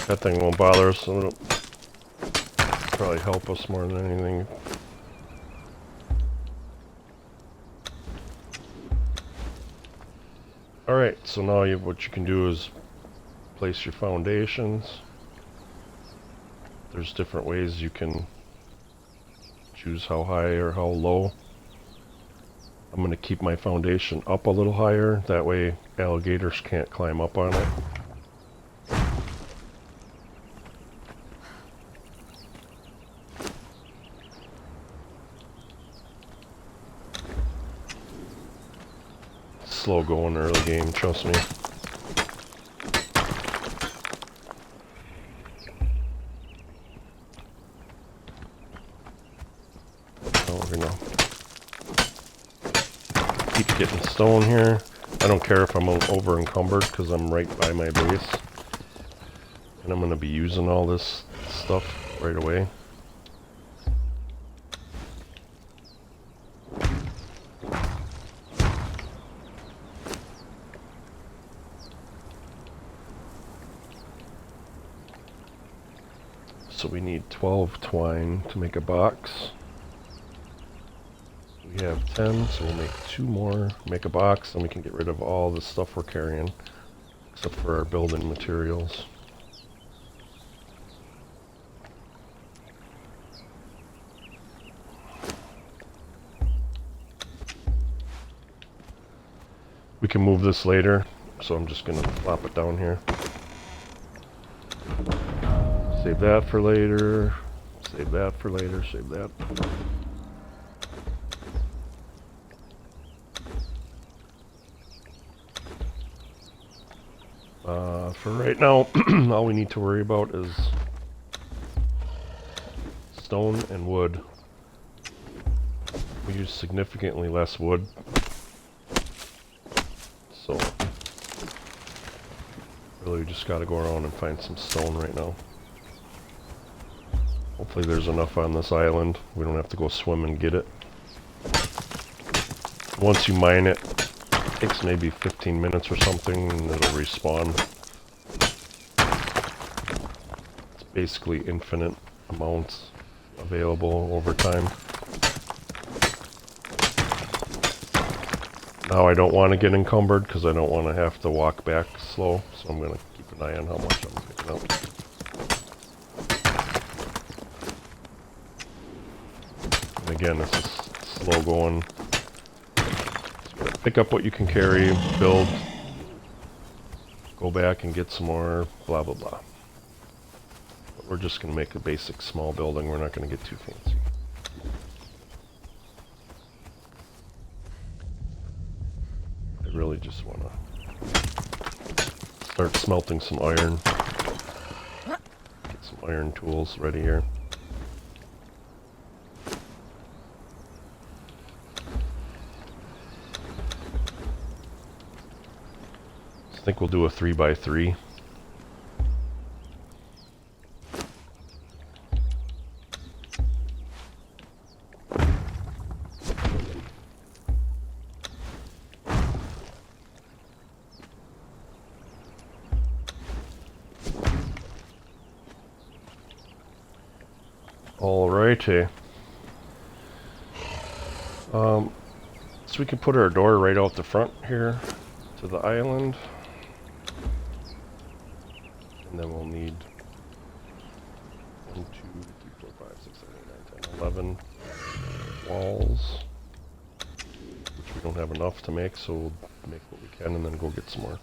That thing won't bother us, so it'll probably help us more than anything. Alright, so now what you can do is place your foundations. There's different ways you can choose how high or how low. I'm going to keep my foundation up a little higher, that way alligators can't climb up on it. Slow going early game, trust me. Oh, we're gonna keep getting stone here. I don't care if I'm over encumbered because I'm right by my base. And I'm gonna be using all this stuff right away. So we need 12 twine to make a box. We have 10, so we'll make 2 more, make a box, and we can get rid of all the stuff we're carrying, except for our building materials. We can move this later, so I'm just going to plop it down here. Save that for later, save that for later, save that. For right now, all we need to worry about is stone and wood. We use significantly less wood, so really we just gotta go around and find some stone right now. Hopefully there's enough on this island. We don't have to go swim and get it. Once you mine it, it takes maybe 15 minutes or something and it'll respawn. It's basically infinite amounts available over time. Now I don't want to get encumbered because I don't want to have to walk back slow, so I'm going to keep an eye on how much I'm picking up. And again, this is slow going. So pick up what you can carry, build, go back and get some more, blah blah blah. But we're just going to make a basic small building, we're not going to get too fancy. I really just want to start smelting some iron. Get some iron tools ready here. I think we'll do a 3x3. Alrighty. So we can put our door right out the front here to the island. And then we'll need 1, 2, 3, 4, 5, 6, 7, 8, 9, 10, 11 walls. Which we don't have enough to make, so we'll make what we can and then go get some more.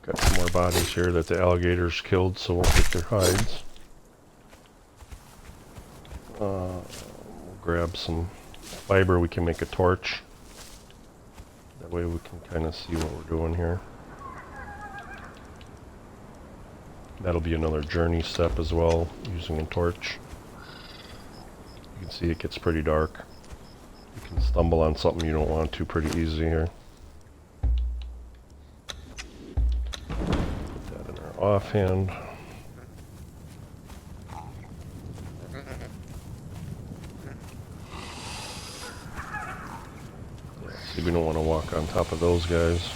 Got some more bodies here that the alligators killed, so we'll get their hides. We'll grab some fiber, we can make a torch. That way we can kind of see what we're doing here. That'll be another journey step as well, using a torch. You can see it gets pretty dark. You can stumble on something you don't want to pretty easy here. Put that in our offhand. Yeah, see, we don't want to walk on top of those guys.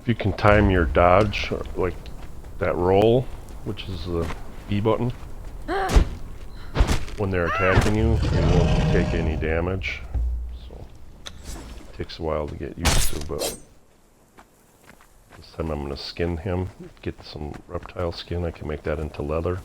You can time your dodge, like that roll, which is the B button. When they're attacking you, they won't take any damage. So it takes a while to get used to, but this time I'm going to skin him, get some reptile skin. I can make that into leather.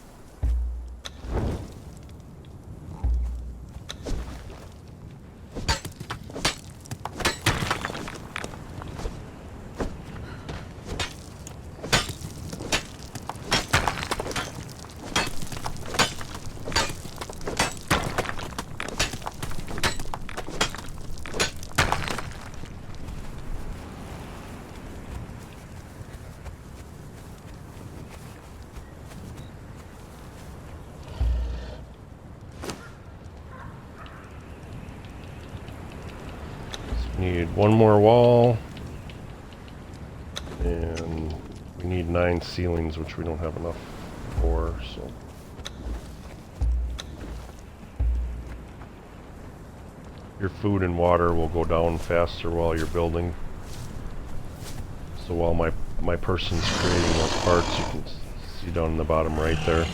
Need one more wall, and we need 9 ceilings, which we don't have enough for, so. Your food and water will go down faster while you're building. So while my person's creating those parts, you can see down in the bottom right there.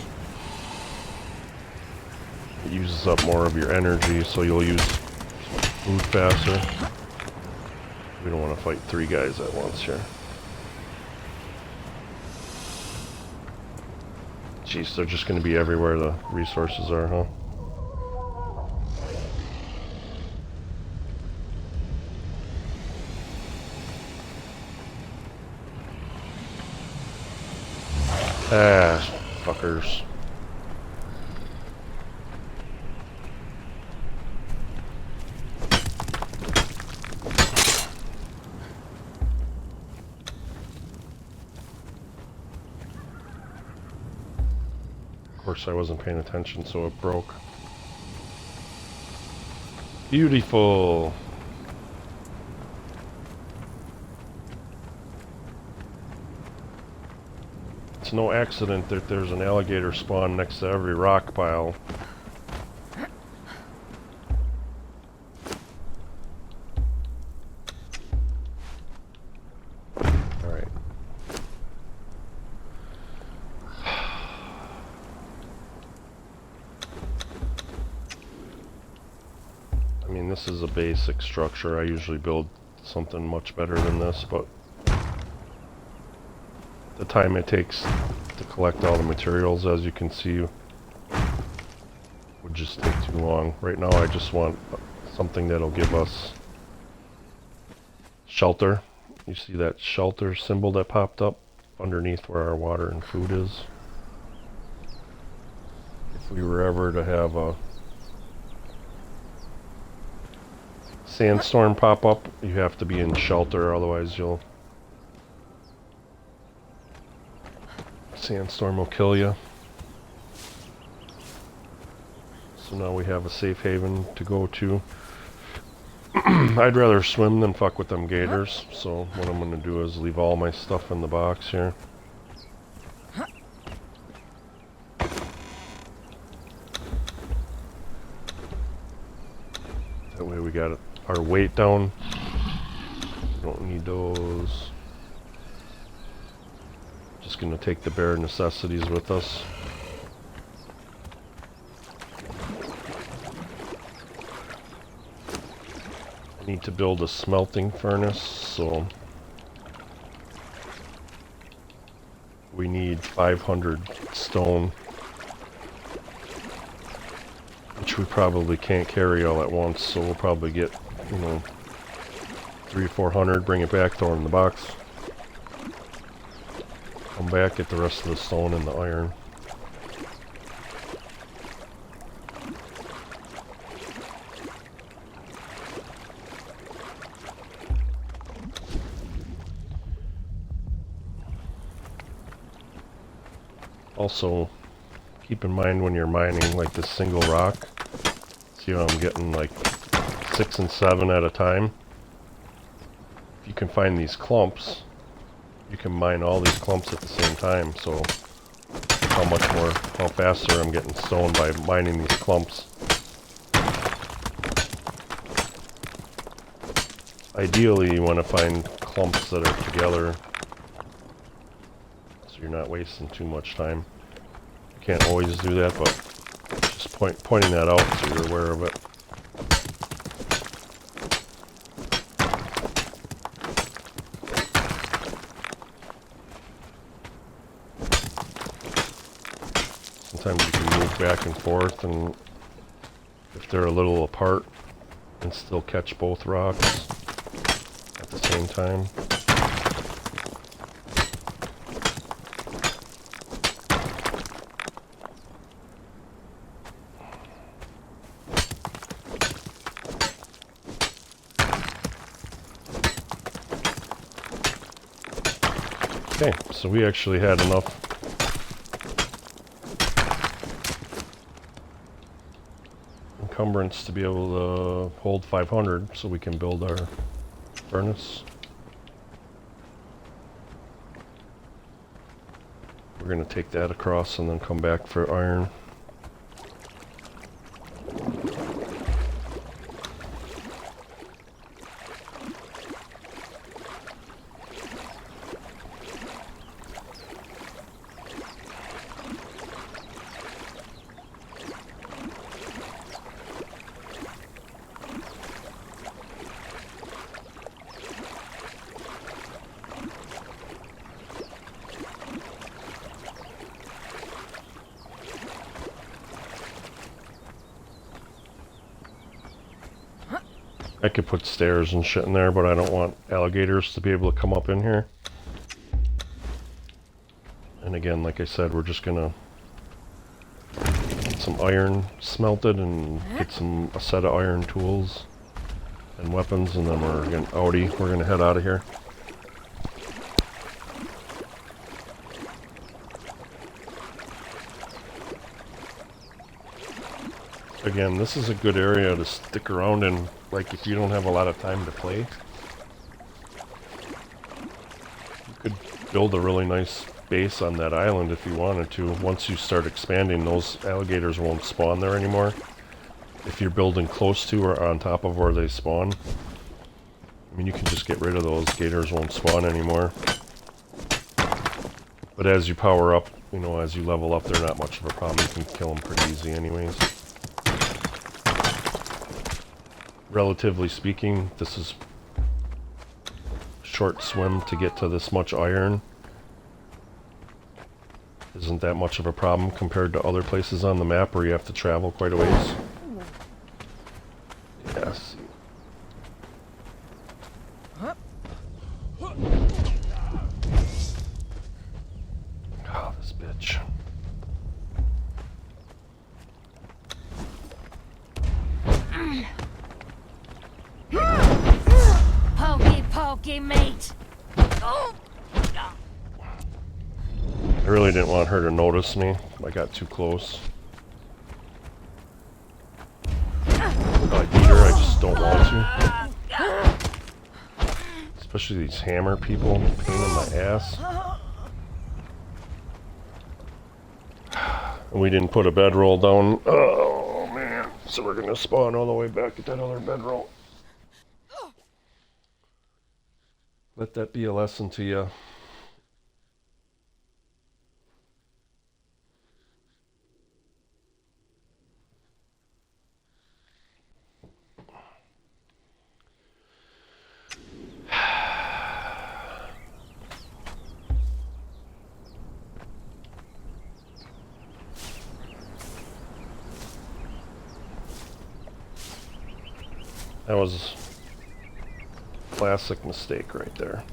It uses up more of your energy, so you'll use food faster. We don't want to fight 3 guys at once here. Jeez, they're just going to be everywhere the resources are, huh? Ah, fuckers. Of course, I wasn't paying attention, so it broke. Beautiful. it's no accident that there's an alligator spawn next to every rock pile. Alright. I mean, this is a basic structure. I usually build something much better than this, but the time it takes to collect all the materials, as you can see, would just take too long. Right now I just want something that'll give us shelter. You see that shelter symbol that popped up underneath where our water and food is? If we were ever to have a sandstorm pop up, you have to be in shelter, otherwise sandstorm will kill you. So now we have a safe haven to go to. I'd rather swim than fuck with them gators, so what I'm going to do is leave all my stuff in the box here. That way we got our weight down. Don't need those. Just going to take the bare necessities with us. I need to build a smelting furnace, so we need 500 stone, which we probably can't carry all at once, so we'll probably get, 300-400, bring it back, throw it in the box. Come back, get the rest of the stone and the iron. Also, keep in mind when you're mining like this single rock, see how I'm getting like 6 and 7 at a time? If you can find these clumps, you can mine all these clumps at the same time, so how faster I'm getting stone by mining these clumps. Ideally, you want to find clumps that are together, so you're not wasting too much time. You can't always do that, but just pointing that out so you're aware of it. Sometimes you can move back and forth, and if they're a little apart, and still catch both rocks at the same time. Okay, so we actually had enough encumbrance to be able to hold 500, so we can build our furnace. We're going to take that across and then come back for iron. I could put stairs and shit in there, but I don't want alligators to be able to come up in here. And again, like I said, we're just gonna get some iron smelted and get a set of iron tools and weapons, and then we're gonna head out of here. Again, this is a good area to stick around in, like if you don't have a lot of time to play. You could build a really nice base on that island if you wanted to. Once you start expanding, those alligators won't spawn there anymore. If you're building close to or on top of where they spawn, I mean, you can just get rid of those. Gators won't spawn anymore. But as you power up, you know, as you level up, they're not much of a problem. You can kill them pretty easy anyways. Relatively speaking, this is short swim to get to this much iron. Isn't that much of a problem compared to other places on the map where you have to travel quite a ways. Yes. Oh, this bitch.
Pokey, pokey, mate.
I really didn't want her to notice me. I got too close. I beat her, I just don't want to. Especially these hammer people, pain in my ass. And we didn't put a bedroll down. Oh man. So we're gonna spawn all the way back at that other bedroll. Let that be a lesson to you. That was a classic mistake right there.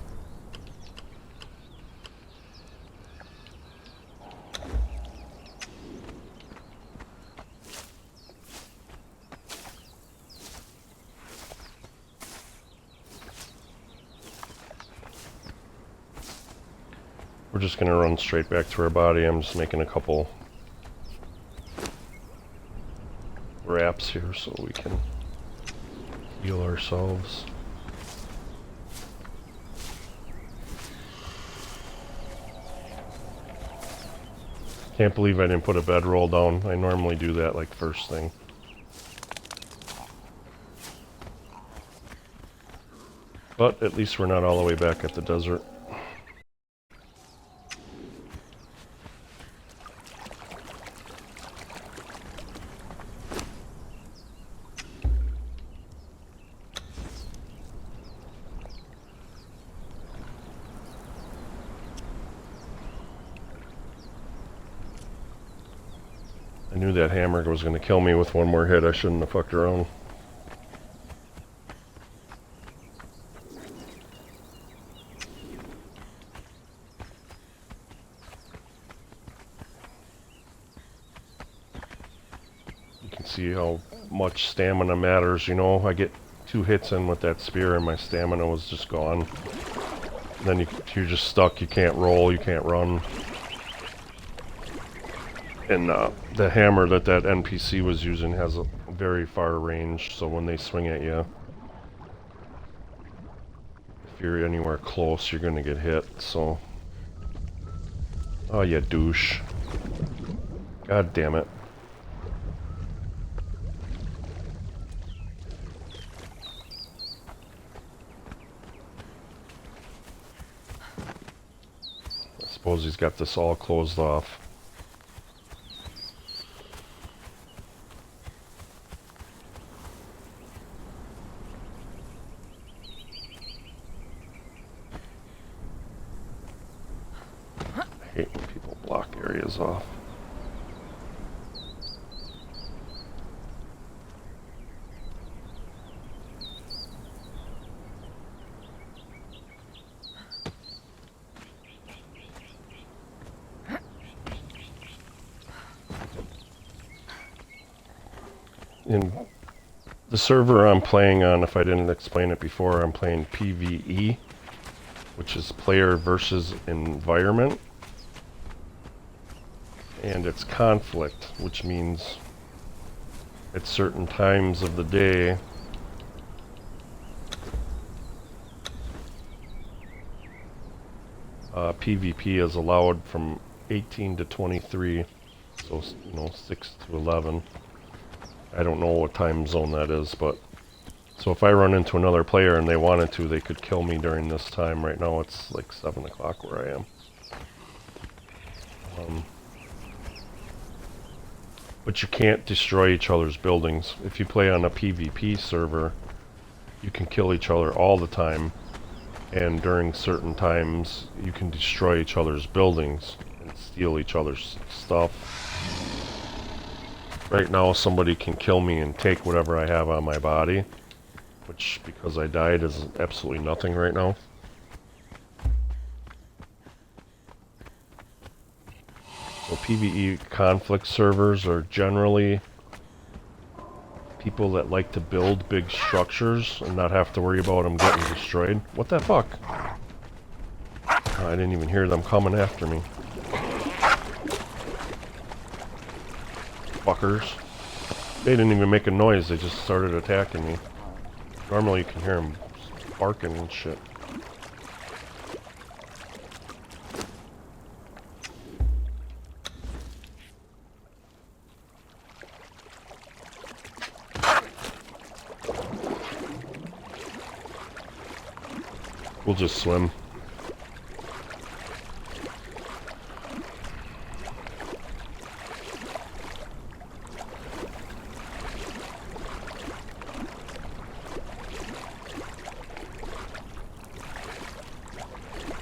We're just gonna run straight back to our body. I'm just making a couple wraps here so we can heal ourselves. Can't believe I didn't put a bedroll down. I normally do that like first thing. But at least we're not all the way back at the desert. I knew that hammer was going to kill me with one more hit. I shouldn't have fucked around. You can see how much stamina matters, you know. I get 2 hits in with that spear and my stamina was just gone. Then you're just stuck. You can't roll, you can't run. And the hammer that NPC was using has a very far range, so when they swing at you, if you're anywhere close, you're gonna get hit, so... Oh, you douche. God damn it. I suppose he's got this all closed off. I hate when people block areas off. In the server I'm playing on, if I didn't explain it before, I'm playing PVE, which is player versus environment. And it's conflict, which means at certain times of the day PvP is allowed from 18 to 23, so 6 to 11. I don't know what time zone that is, but so if I run into another player and they wanted to, they could kill me during this time. Right now it's like 7 o'clock where I am. But you can't destroy each other's buildings. If you play on a PvP server, you can kill each other all the time, and during certain times you can destroy each other's buildings and steal each other's stuff. Right now somebody can kill me and take whatever I have on my body, which, because I died, is absolutely nothing right now. So PVE conflict servers are generally people that like to build big structures and not have to worry about them getting destroyed. What the fuck? I didn't even hear them coming after me. Fuckers. They didn't even make a noise, they just started attacking me. Normally you can hear them barking and shit. We'll just swim.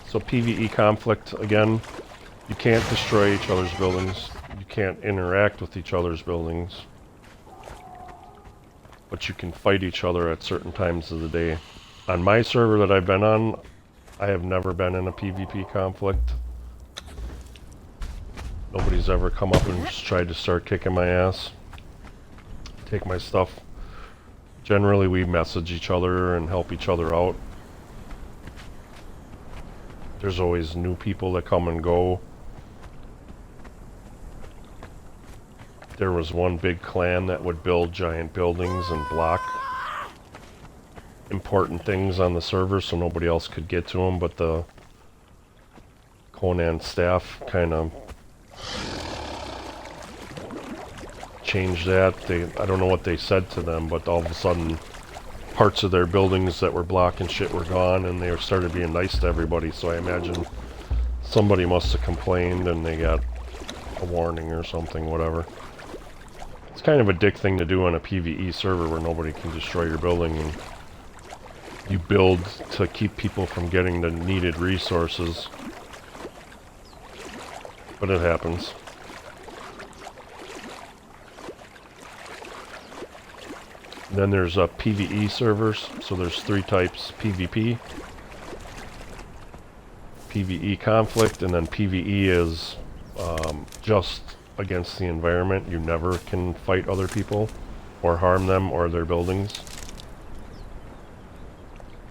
So PVE conflict, again, you can't destroy each other's buildings. You can't interact with each other's buildings. But you can fight each other at certain times of the day. On my server that I've been on, I have never been in a PvP conflict. Nobody's ever come up and just tried to start kicking my ass, take my stuff. Generally we message each other and help each other out. There's always new people that come and go. There was one big clan that would build giant buildings and block important things on the server so nobody else could get to them, but the Conan staff kind of changed that. I don't know what they said to them, but all of a sudden parts of their buildings that were blocking shit were gone and they started being nice to everybody, so I imagine somebody must have complained and they got a warning or something, whatever. It's kind of a dick thing to do on a PvE server where nobody can destroy your building, and you build to keep people from getting the needed resources. But it happens. Then there's PVE servers, so there's 3 types: PvP, PVE conflict, and then PvE is just against the environment. You never can fight other people or harm them or their buildings.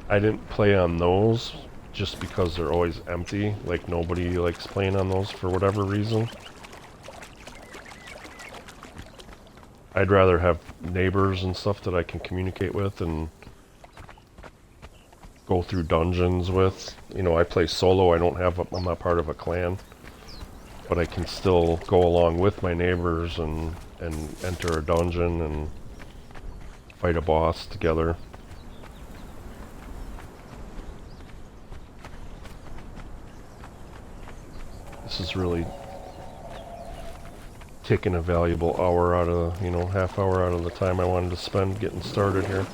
I didn't play on those just because they're always empty. Like, nobody likes playing on those for whatever reason. I'd rather have neighbors and stuff that I can communicate with and go through dungeons with. You know, I play solo. I'm not part of a clan, but I can still go along with my neighbors and enter a dungeon and fight a boss together. This is really taking a valuable hour out of, half hour out of the time I wanted to spend getting started here.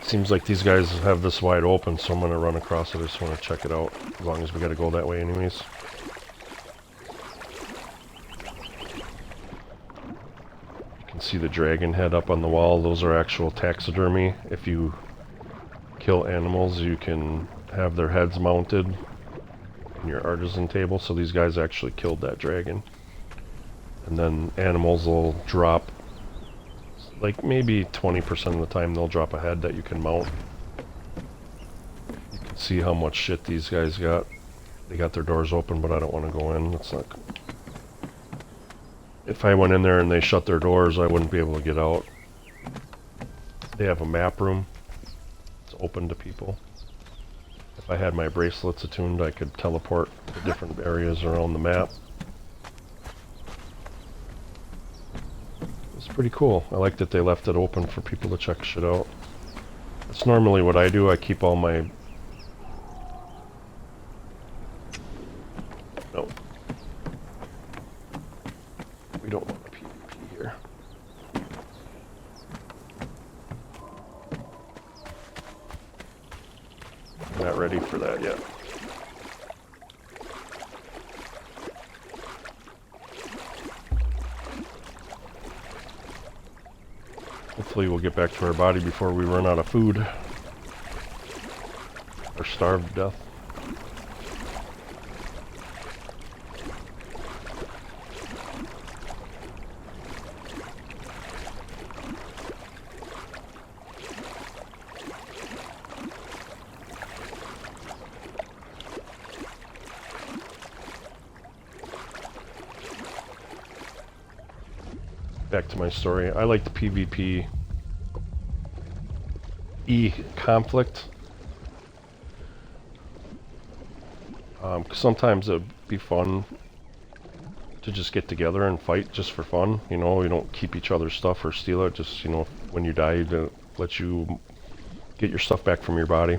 Seems like these guys have this wide open, so I'm going to run across it. I just want to check it out, as long as we got to go that way anyways. You can see the dragon head up on the wall. Those are actual taxidermy. If you kill animals, you can have their heads mounted in your artisan table. So these guys actually killed that dragon. And then animals will drop, like maybe 20% of the time they'll drop a head that you can mount. You can see how much shit these guys got. They got their doors open, but I don't want to go in. It's not... If I went in there and they shut their doors, I wouldn't be able to get out. They have a map room. It's open to people. If I had my bracelets attuned, I could teleport to different areas around the map. It's pretty cool. I like that they left it open for people to check shit out. That's normally what I do. I keep all my... No. We don't want a PvP here. I'm not ready for that yet. Hopefully we'll get back to our body before we run out of food. Or starve to death. Back to my story. I like the PvP Conflict. 'Cause sometimes it'd be fun to just get together and fight just for fun. You know, you don't keep each other's stuff or steal it. Just, you know, when you die, to let you get your stuff back from your body.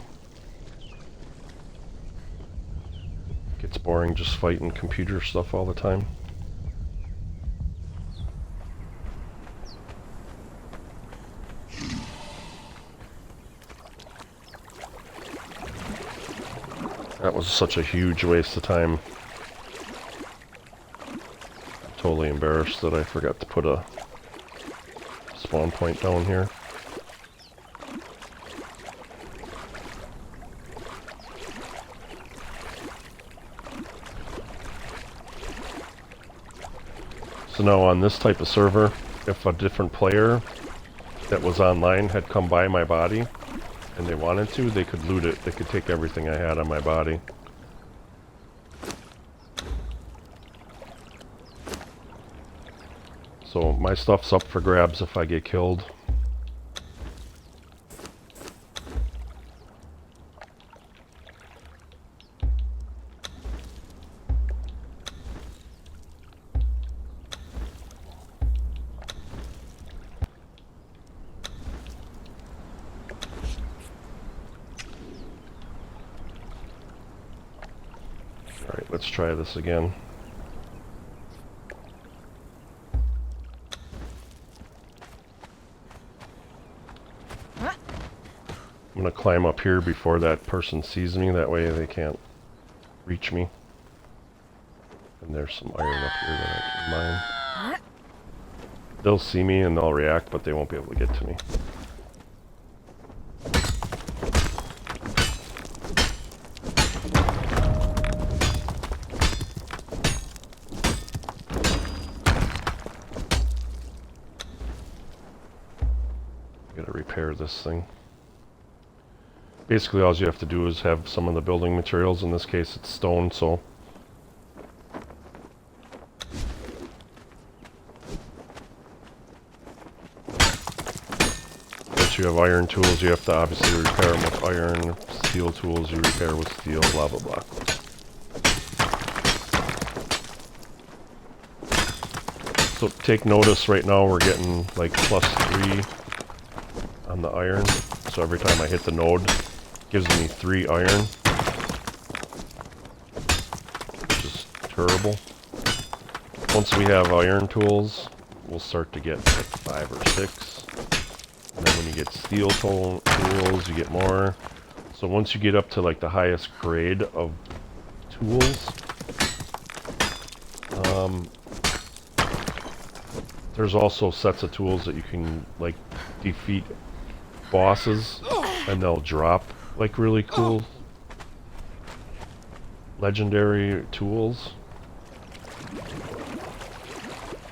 Gets boring just fighting computer stuff all the time. That was such a huge waste of time. I'm totally embarrassed that I forgot to put a spawn point down here. So now on this type of server, if a different player that was online had come by my body and they wanted to, they could loot it. They could take everything I had on my body. So my stuff's up for grabs if I get killed. Alright, let's try this again. I'm gonna climb up here before that person sees me, that way they can't reach me. And there's some iron up here that I can mine. They'll see me and they'll react, but they won't be able to get to me. Gotta repair this thing. Basically all you have to do is have some of the building materials. In this case it's stone, so once you have iron tools you have to obviously repair them with iron. Steel tools you repair with steel, blah blah blah. So take notice, right now we're getting like +3 on the iron. So every time I hit the node, it gives me 3 iron, which is terrible. Once we have iron tools, we'll start to get like 5 or 6. And then when you get steel tools, you get more. So once you get up to like the highest grade of tools, there's also sets of tools that you can like defeat bosses and they'll drop like really cool legendary tools.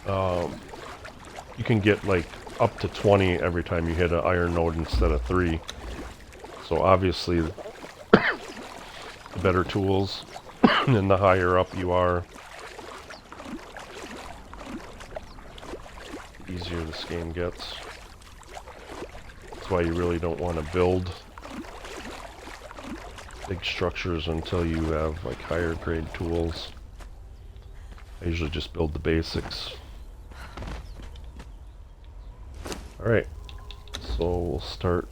You can get like up to 20 every time you hit an iron node instead of 3. So obviously the better tools and the higher up you are, the easier this game gets. That's why you really don't want to build big structures until you have like higher grade tools. I usually just build the basics. Alright, so we'll start.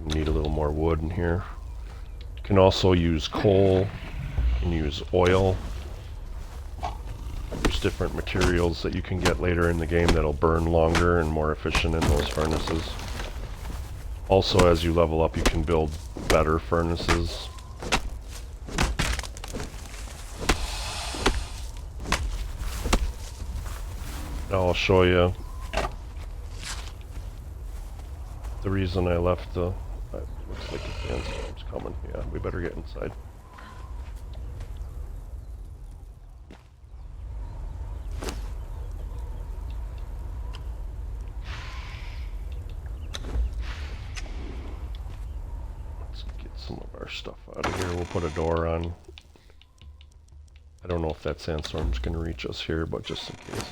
Need a little more wood in here. You can also use coal, you can use oil. There's different materials that you can get later in the game that'll burn longer and more efficient in those furnaces. Also, as you level up, you can build better furnaces. Now I'll show you the reason I left the... looks like a sandstorm's coming. Yeah, we better get inside. Let's get some of our stuff out of here. We'll put a door on. I don't know if that sandstorm's going to reach us here, but just in case.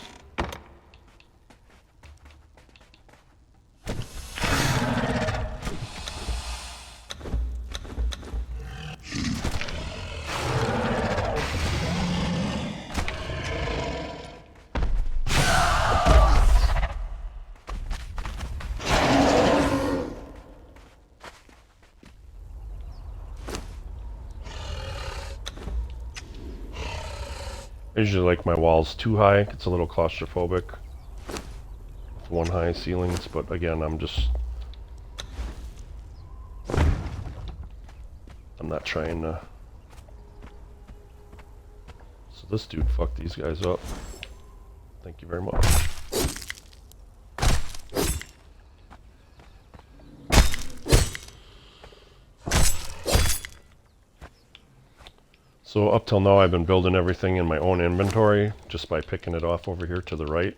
I usually like my walls too high. It's a little claustrophobic with one high ceilings, but again, I'm not trying to... So this dude fucked these guys up. Thank you very much. So up till now I've been building everything in my own inventory just by picking it off over here to the right.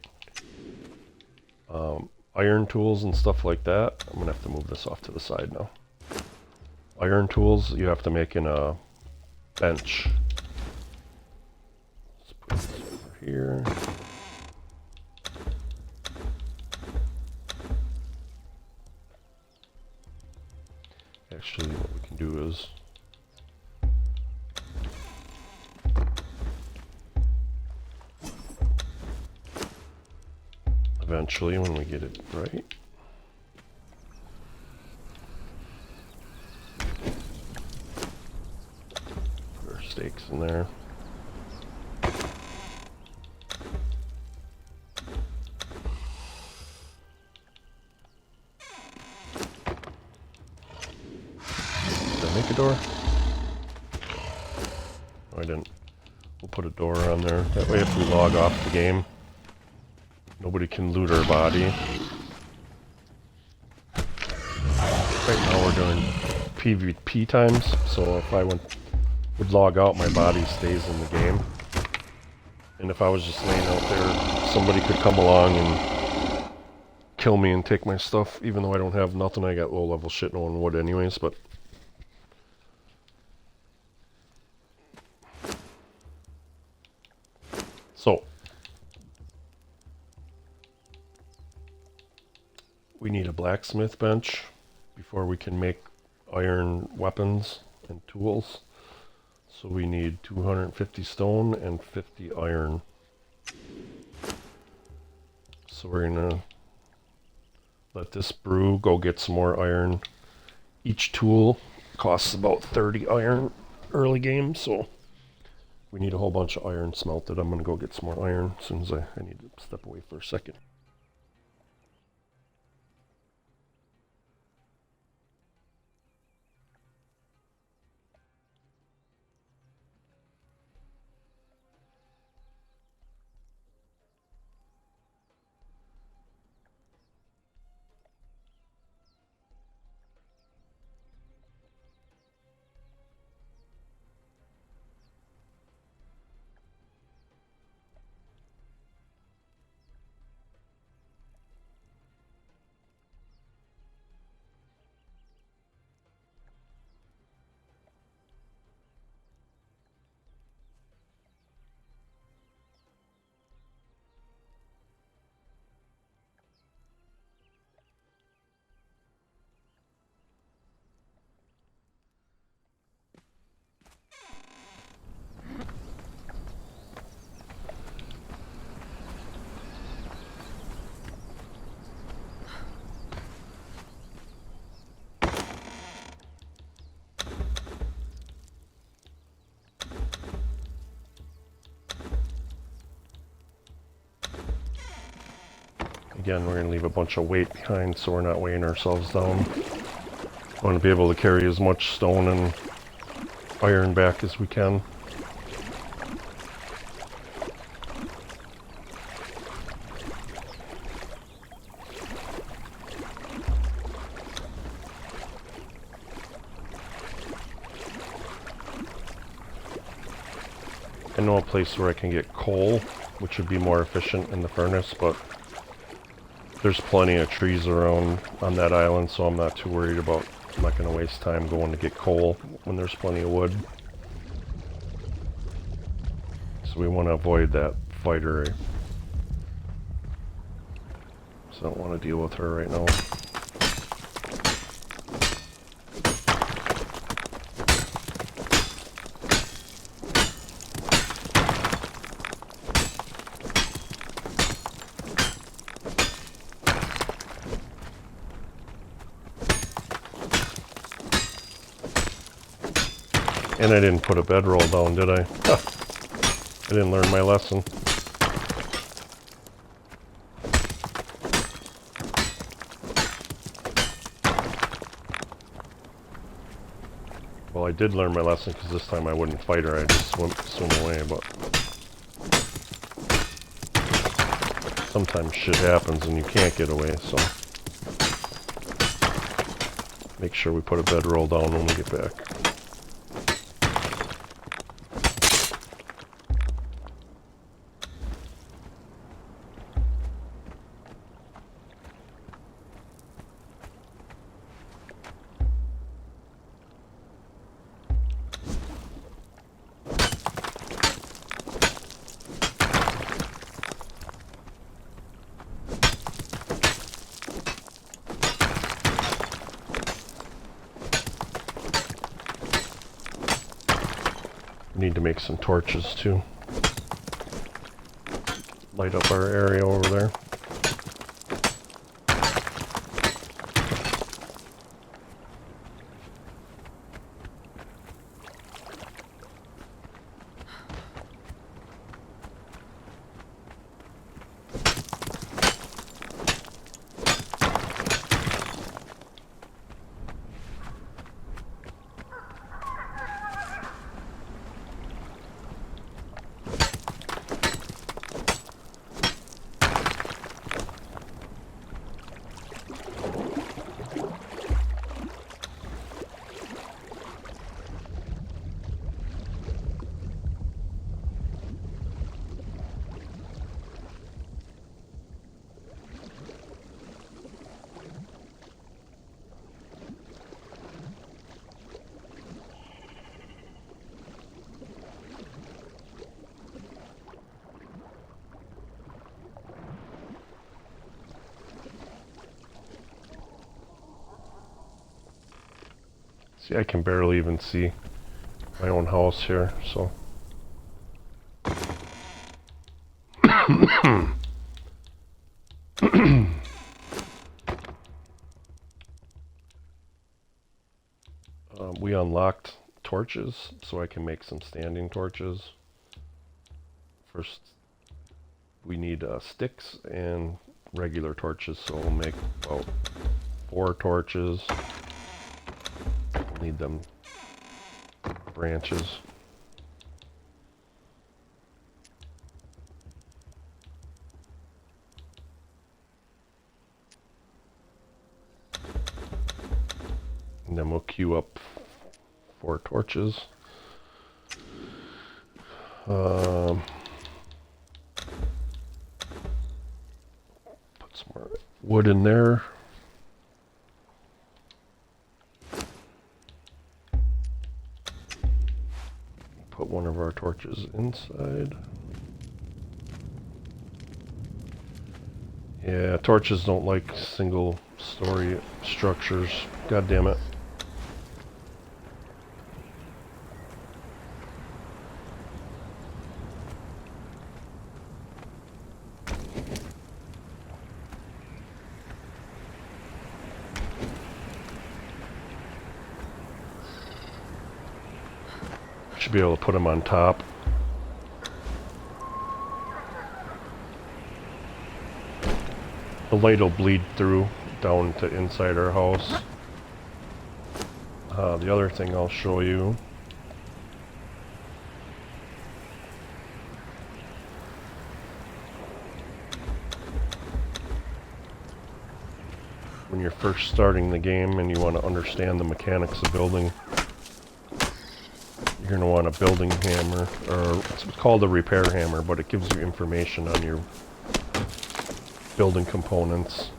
Iron tools and stuff like that. I'm gonna have to move this off to the side now. Iron tools you have to make in a bench. Let's put this over here. Actually, what we can do is eventually, when we get it right. Put our stakes in there. Did I make a door? No, I didn't. We'll put a door on there. That way if we log off the game, nobody can loot our body. Right now we're doing PvP times, so if I would log out, my body stays in the game. And if I was just laying out there, somebody could come along and kill me and take my stuff, even though I don't have nothing. I got low level shit, no one would anyways, but... So... we need a blacksmith bench before we can make iron weapons and tools. So we need 250 stone and 50 iron. So we're gonna let this brew, go get some more iron. Each tool costs about 30 iron early game, so we need a whole bunch of iron smelted. I'm gonna go get some more iron as soon as I need to step away for a second. Again, we're going to leave a bunch of weight behind so we're not weighing ourselves down. I want to be able to carry as much stone and iron back as we can. I know a place where I can get coal, which would be more efficient in the furnace, but there's plenty of trees around on that island, so I'm not too worried about. I'm not going to waste time going to get coal when there's plenty of wood. So we want to avoid that fighter. So I don't want to deal with her right now. And I didn't put a bedroll down, did I? I didn't learn my lesson. Well, I did learn my lesson because this time I wouldn't fight her. I'd just swim away, but sometimes shit happens and you can't get away, so make sure we put a bedroll down when we get back. Need to make some torches too. Light up our area over there. See, I can barely even see my own house here, so. We unlocked torches, so I can make some standing torches. First, we need sticks and regular torches, so we'll make about 4 torches. Need them branches. And then we'll queue up 4 torches. Put some more wood in there. Put one of our torches inside. Yeah, torches don't like single story structures. God damn it. Should be able to put them on top. The light will bleed through down to inside our house. The other thing I'll show you, when you're first starting the game and you want to understand the mechanics of building, you're going to want a building hammer, or it's called a repair hammer, but it gives you information on your building components.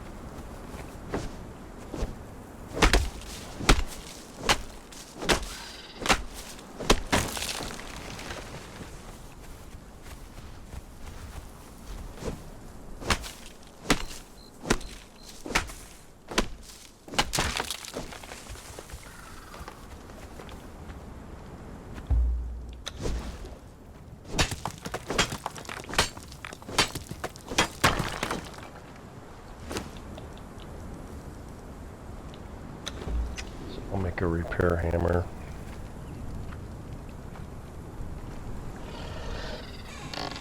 I'll make a repair hammer.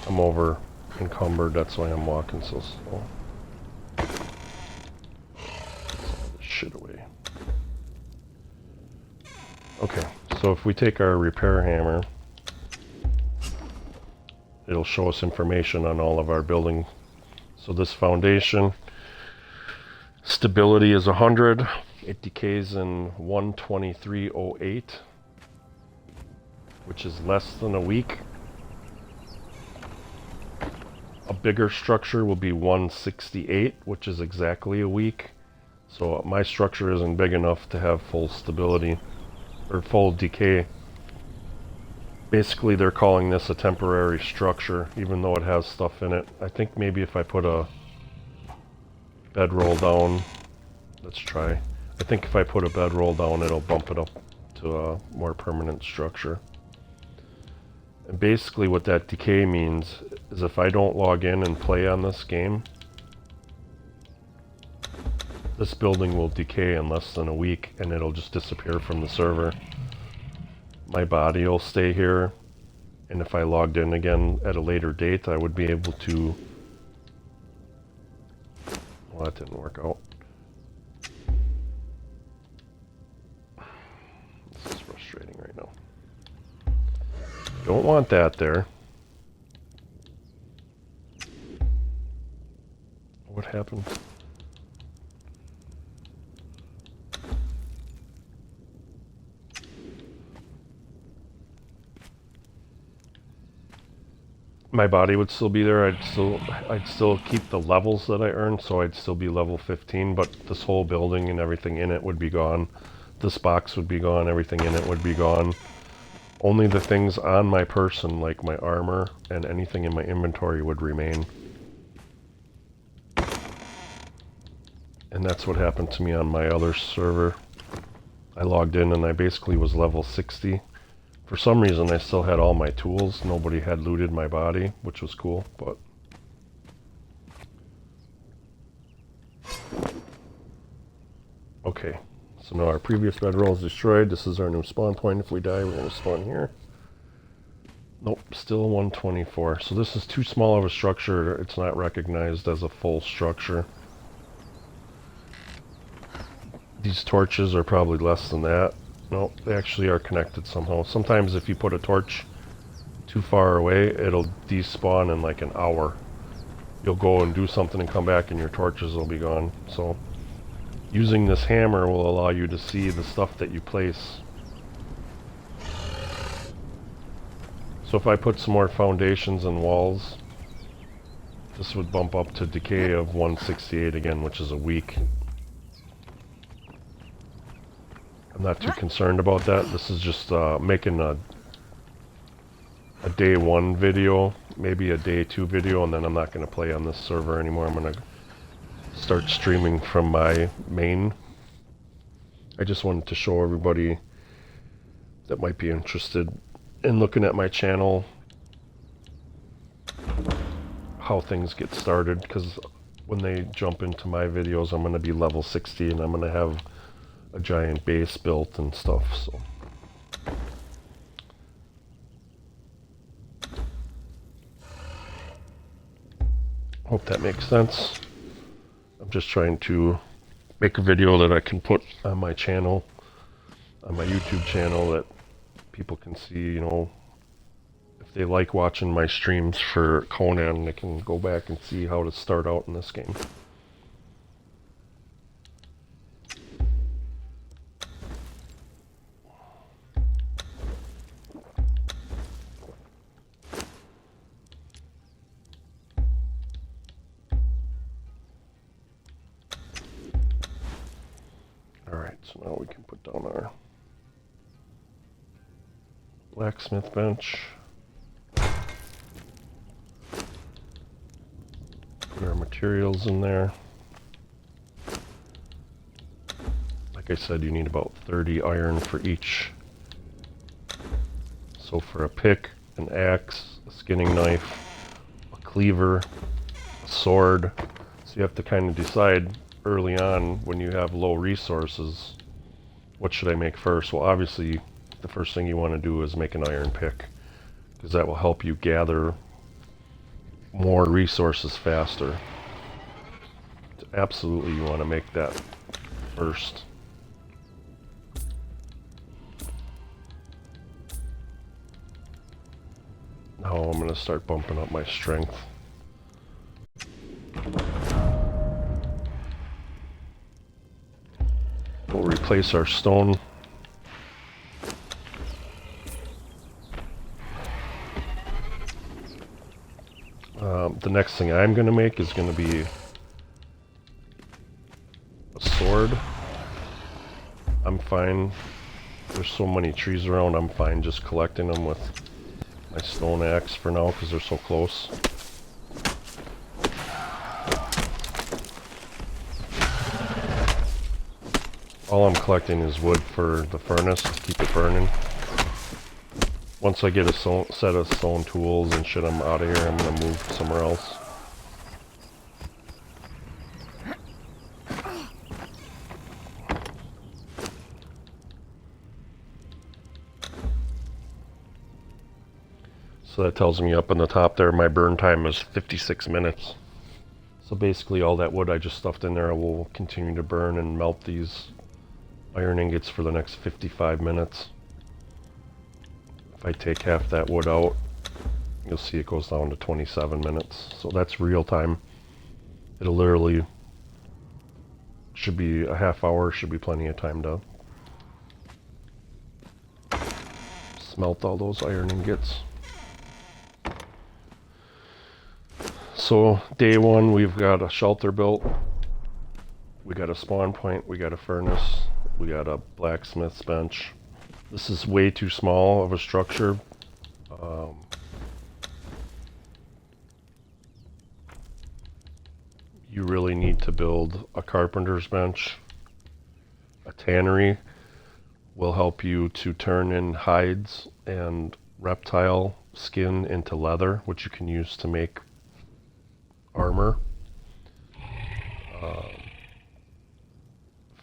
I'm over encumbered, that's why I'm walking so slow. Get some of this shit away. Okay, so if we take our repair hammer, it'll show us information on all of our building. So this foundation, stability is 100. It decays in 123.08, which is less than a week. A bigger structure will be 168, which is exactly a week. So my structure isn't big enough to have full stability, or full decay. Basically, they're calling this a temporary structure, even though it has stuff in it. I think maybe if I put a bedroll down, let's try. I think if I put a bedroll down, it'll bump it up to a more permanent structure. And basically what that decay means is if I don't log in and play on this game, this building will decay in less than a week and it'll just disappear from the server. My body will stay here, and if I logged in again at a later date, I would be able to... Well, that didn't work out. This is frustrating right now. Don't want that there. What happened? My body would still be there. I'd still keep the levels that I earned, so I'd still be level 15, but this whole building and everything in it would be gone. This box would be gone, everything in it would be gone. Only the things on my person, like my armor and anything in my inventory, would remain. And that's what happened to me on my other server. I logged in and I basically was level 60. For some reason I still had all my tools. Nobody had looted my body, which was cool, but... Okay, so now our previous bedroll is destroyed. This is our new spawn point. If we die, we're going to spawn here. Nope, still 124. So this is too small of a structure. It's not recognized as a full structure. These torches are probably less than that. No, they actually are connected somehow. Sometimes if you put a torch too far away, it'll despawn in like an hour. You'll go and do something and come back and your torches will be gone. So using this hammer will allow you to see the stuff that you place. So if I put some more foundations and walls, this would bump up to decay of 168 again, which is a week. I'm not too concerned about that. This is just making a day 1 video, maybe a day 2 video, and then I'm not going to play on this server anymore. I'm going to start streaming from my main. I just wanted to show everybody that might be interested in looking at my channel how things get started, because when they jump into my videos, I'm going to be level 60 and I'm going to have a giant base built and stuff, so. Hope that makes sense. I'm I'm just trying to make a video that I can put on my channel, on my YouTube channel, that people can see, you know, if they like watching my streams for Conan, they can go back and see how to start out in this game. Alright, so now we can put down our Blacksmith Bench. Put our materials in there. Like I said, you need about 30 iron for each. So for a pick, an axe, a skinning knife, a cleaver, a sword. So you have to kind of decide early on when you have low resources, what should I make first? Well, obviously the first thing you want to do is make an iron pick, because that will help you gather more resources faster. So absolutely you want to make that first. Now I'm going to start bumping up my strength. We'll replace our stone. The next thing I'm going to make is going to be a sword. I'm fine. There's so many trees around, I'm fine just collecting them with my stone axe for now because they're so close. All I'm collecting is wood for the furnace to keep it burning. Once I get a set of stone tools and shit, I'm out of here. I'm going to move somewhere else. So that tells me up in the top there, my burn time is 56 minutes. So basically all that wood I just stuffed in there will continue to burn and melt these iron ingots for the next 55 minutes. If I take half that wood out, you'll see it goes down to 27 minutes. So that's real time. It'll literally, should be a half hour, should be plenty of time to smelt all those iron ingots. So day one, we've got a shelter built. We got a spawn point, we got a furnace, we got a blacksmith's bench. This is way too small of a structure. You really need to build a carpenter's bench. A tannery will help you to turn in hides and reptile skin into leather, which you can use to make armor.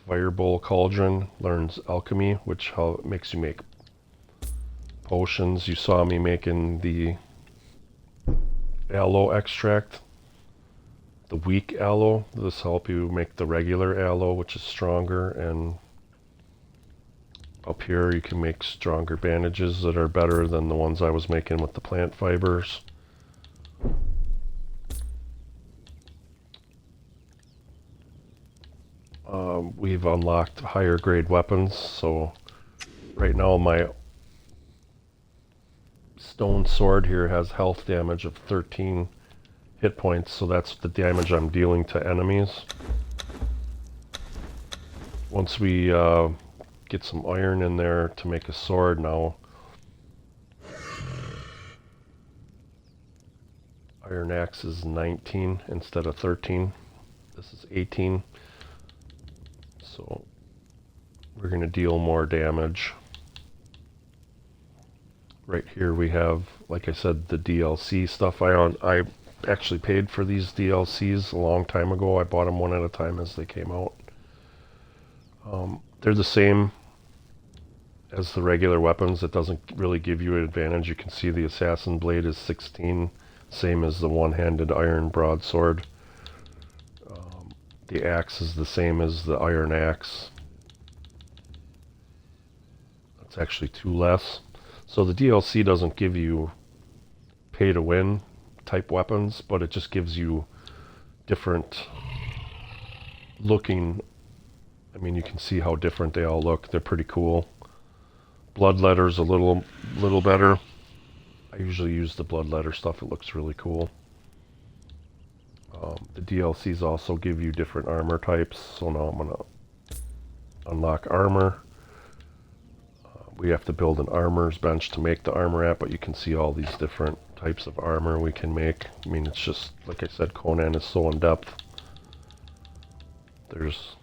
Firebowl Cauldron learns alchemy, which makes you make potions. You saw me making the aloe extract, the weak aloe. This will help you make the regular aloe, which is stronger, and up here you can make stronger bandages that are better than the ones I was making with the plant fibers. We've unlocked higher grade weapons, so right now my stone sword here has health damage of 13 hit points, so that's the damage I'm dealing to enemies. Once we get some iron in there to make a sword now, iron axe is 19 instead of 13. This is 18. So we're going to deal more damage. Right here we have, like I said, the DLC stuff. I actually paid for these DLCs a long time ago. I bought them one at a time as they came out. They're the same as the regular weapons. It doesn't really give you an advantage. You can see the assassin blade is 16, same as the one-handed iron broadsword. The axe is the same as the iron axe. It's actually 2 less. So the DLC doesn't give you pay to win type weapons, but it just gives you different looking. I mean, you can see how different they all look. They're pretty cool. Bloodletter's a little better. I usually use the bloodletter stuff. It looks really cool. The DLCs also give you different armor types. So now I'm gonna unlock armor. We have to build an armor's bench to make the armor at, but you can see all these different types of armor we can make. I mean, it's just, like I said, Conan is so in depth. There's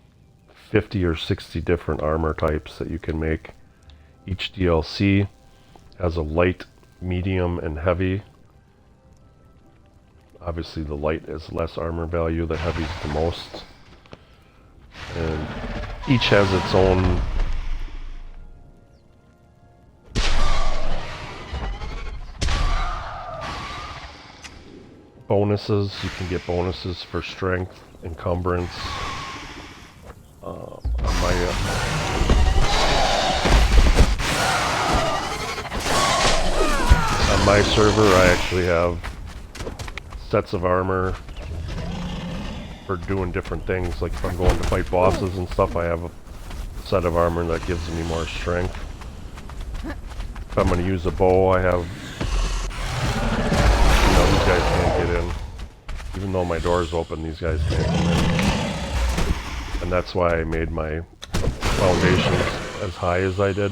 50 or 60 different armor types that you can make. Each DLC has a light, medium, and heavy. Obviously the light is less armor value, the heavy is the most. And each has its own bonuses. You can get bonuses for strength, encumbrance. On my server, I actually have sets of armor for doing different things. Like if I'm going to fight bosses and stuff, I have a set of armor that gives me more strength. If I'm going to use a bow, I have... You know, these guys can't get in. Even though my door's open, these guys can't come in. And that's why I made my foundations as high as I did.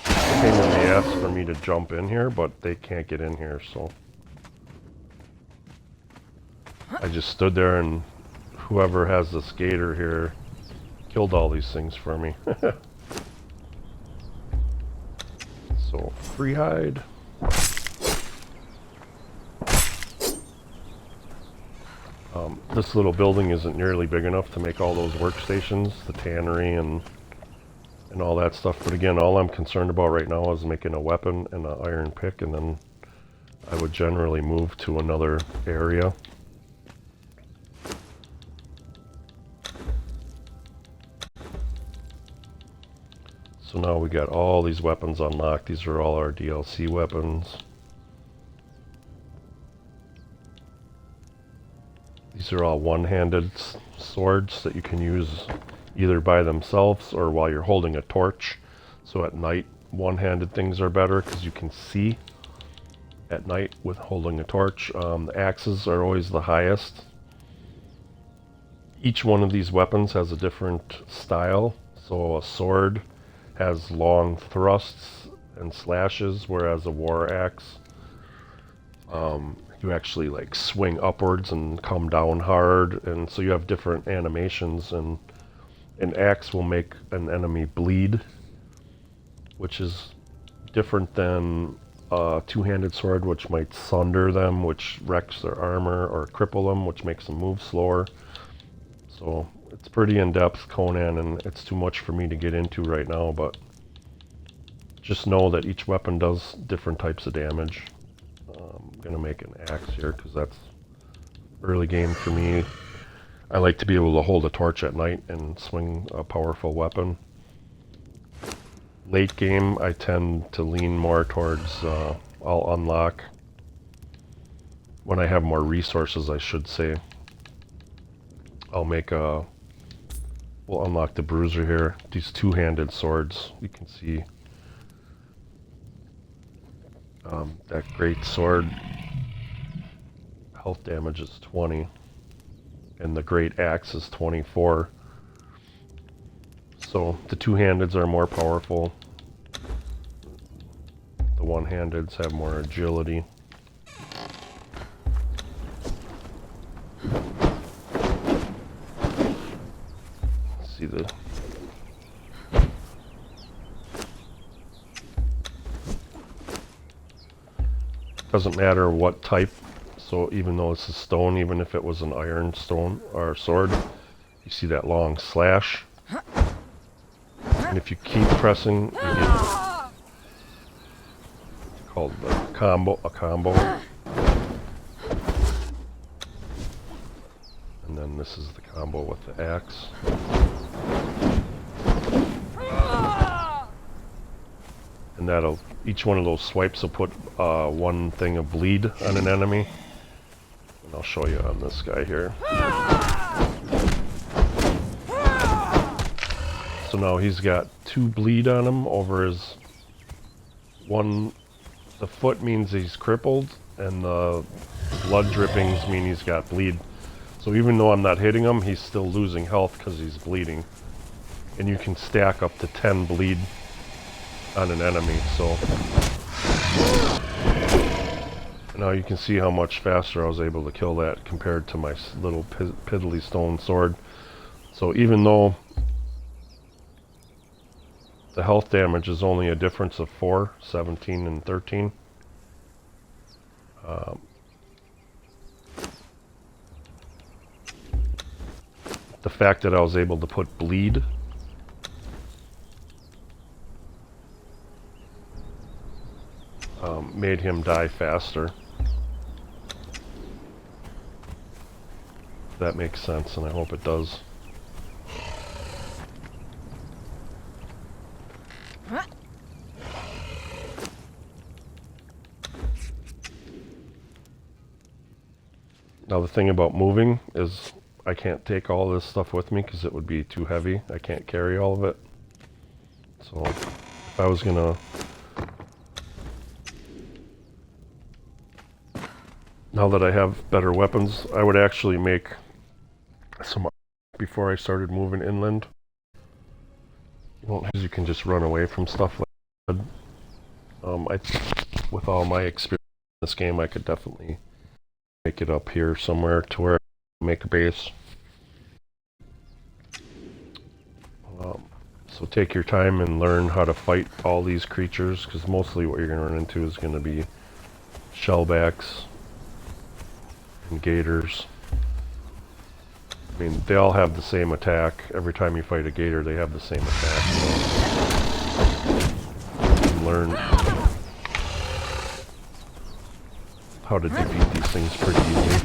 It came in the ass for me to jump in here, but they can't get in here, so... I just stood there and whoever has the skater here killed all these things for me. So, free hide. This little building isn't nearly big enough to make all those workstations, the tannery and all that stuff. But again, all I'm concerned about right now is making a weapon and an iron pick, and then I would generally move to another area. So now we got all these weapons unlocked. These are all our DLC weapons. These are all one-handed swords that you can use either by themselves or while you're holding a torch. So at night, one-handed things are better because you can see at night with holding a torch. The axes are always the highest. Each one of these weapons has a different style. So a sword has long thrusts and slashes, whereas a war axe, you actually like swing upwards and come down hard, and so you have different animations. And an axe will make an enemy bleed, which is different than a two-handed sword, which might sunder them, which wrecks their armor, or cripple them, which makes them move slower. So it's pretty in-depth, Conan, and it's too much for me to get into right now, but just know that each weapon does different types of damage. I'm going to make an axe here because that's early game for me. I like to be able to hold a torch at night and swing a powerful weapon. Late game, I tend to lean more towards I'll unlock when I have more resources, I should say. I'll make a... We'll unlock the bruiser here. These two-handed swords, you can see that great sword health damage is 20, and the great axe is 24. So the two-handeds are more powerful. The one-handeds have more agility. See the... Doesn't matter what type, so even though it's a stone, even if it was an iron stone or sword, you see that long slash. And if you keep pressing, you get called a combo. And And then this is the combo with the axe. And that'll, each one of those swipes will put one thing of bleed on an enemy. And I'll show you on this guy here. So now he's got 2 bleed on him over his one. The foot means he's crippled, and the blood drippings mean he's got bleed. So even though I'm not hitting him, he's still losing health because he's bleeding. And you can stack up to 10 bleed on an enemy, so now you can see how much faster I was able to kill that compared to my little piddly stone sword. So even though the health damage is only a difference of 4, 17 and 13, the fact that I was able to put bleed made him die faster. That makes sense, and I hope it does. Now the thing about moving is I can't take all this stuff with me because it would be too heavy. I can't carry all of it. So if I was gonna now that I have better weapons, I would actually make some before I started moving inland. Well, you can just run away from stuff like that. With all my experience in this game, I could definitely make it up here somewhere to where I make a base. So take your time and learn how to fight all these creatures, because mostly what you're going to run into is going to be shellbacks and gators. I mean, they all have the same attack. Every time you fight a gator, they have the same attack. So you can learn how to defeat these things pretty easily.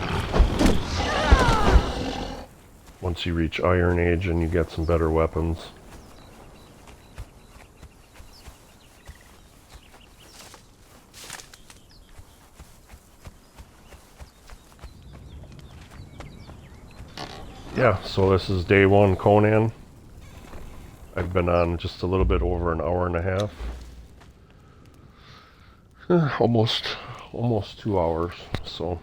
Once you reach Iron Age and you get some better weapons. Yeah, so this is day 1 Conan. I've been on just a little bit over an hour and a half. Almost 2 hours. So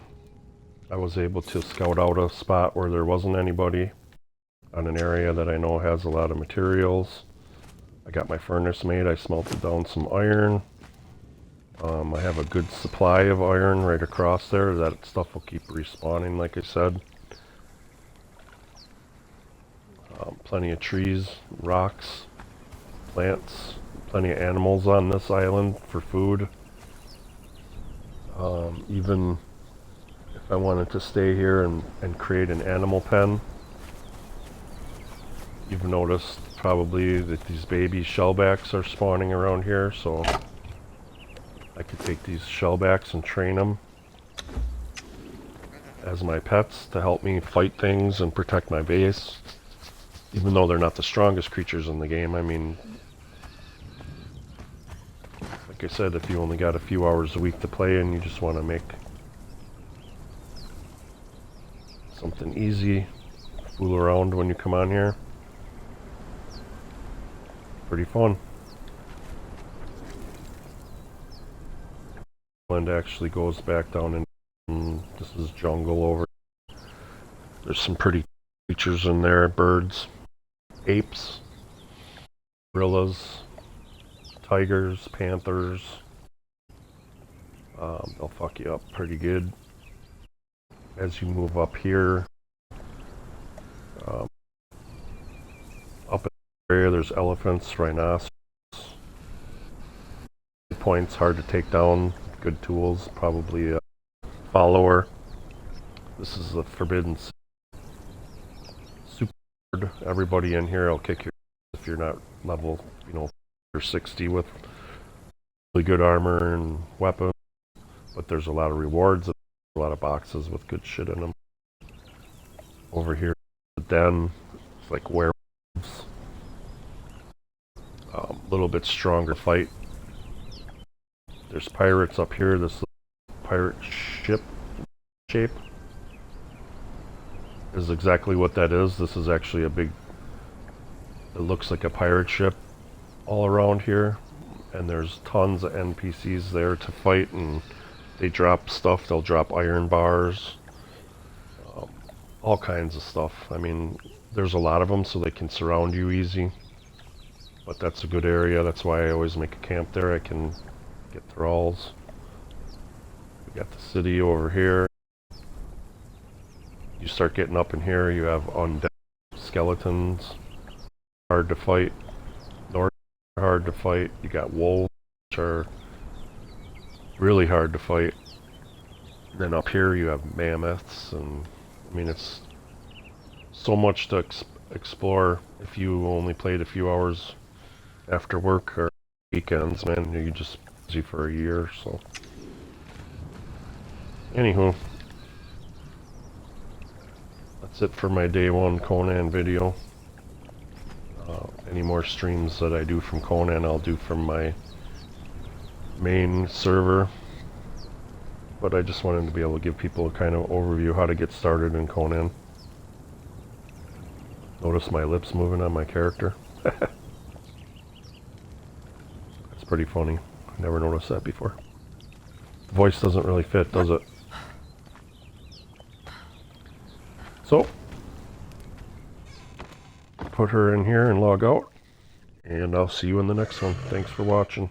I was able to scout out a spot where there wasn't anybody on an area that I know has a lot of materials. I got my furnace made. I smelted down some iron. I have a good supply of iron right across there. That stuff will keep respawning, like I said. Plenty of trees, rocks, plants, plenty of animals on this island for food. Even if I wanted to stay here and create an animal pen, you've noticed probably that these baby shellbacks are spawning around here, so I could take these shellbacks and train them as my pets to help me fight things and protect my base. Even though they're not the strongest creatures in the game, I mean, like I said, if you only got a few hours a week to play and you just want to make something easy, fool around when you come on here, pretty fun. Land actually goes back down in, this is jungle over. There's some pretty creatures in there, birds. Apes, gorillas, tigers, panthers. They'll fuck you up pretty good. As you move up here, up in the area, there's elephants, rhinoceros. Points hard to take down. Good tools, probably a follower. This is the forbidden. Everybody in here will kick your if you're not level, or 60 with really good armor and weapons. But there's a lot of rewards, a lot of boxes with good shit in them. Over here, the den, it's like werewolves. A little bit stronger fight. There's pirates up here. This pirate ship shape is exactly what that is. This is actually a big, it looks like a pirate ship all around here, and there's tons of NPCs there to fight, and they drop stuff. They'll drop iron bars, all kinds of stuff. I mean, there's a lot of them, so they can surround you easy, but that's a good area. That's why I always make a camp there. I can get thralls. We got the city over here. You start getting up in here, you have undead skeletons, hard to fight. North, hard to fight. You got wolves, which are really hard to fight. And then up here you have mammoths, and I mean, it's so much to explore if you only played a few hours after work or weekends, man. You just busy for a year, so. Anywho. That's it for my day one Conan video. Any more streams that I do from Conan, I'll do from my main server. But I just wanted to be able to give people a kind of overview how to get started in Conan. Notice my lips moving on my character. That's pretty funny. I never noticed that before. The voice doesn't really fit, does it? So, put her in here and log out, and I'll see you in the next one. Thanks for watching.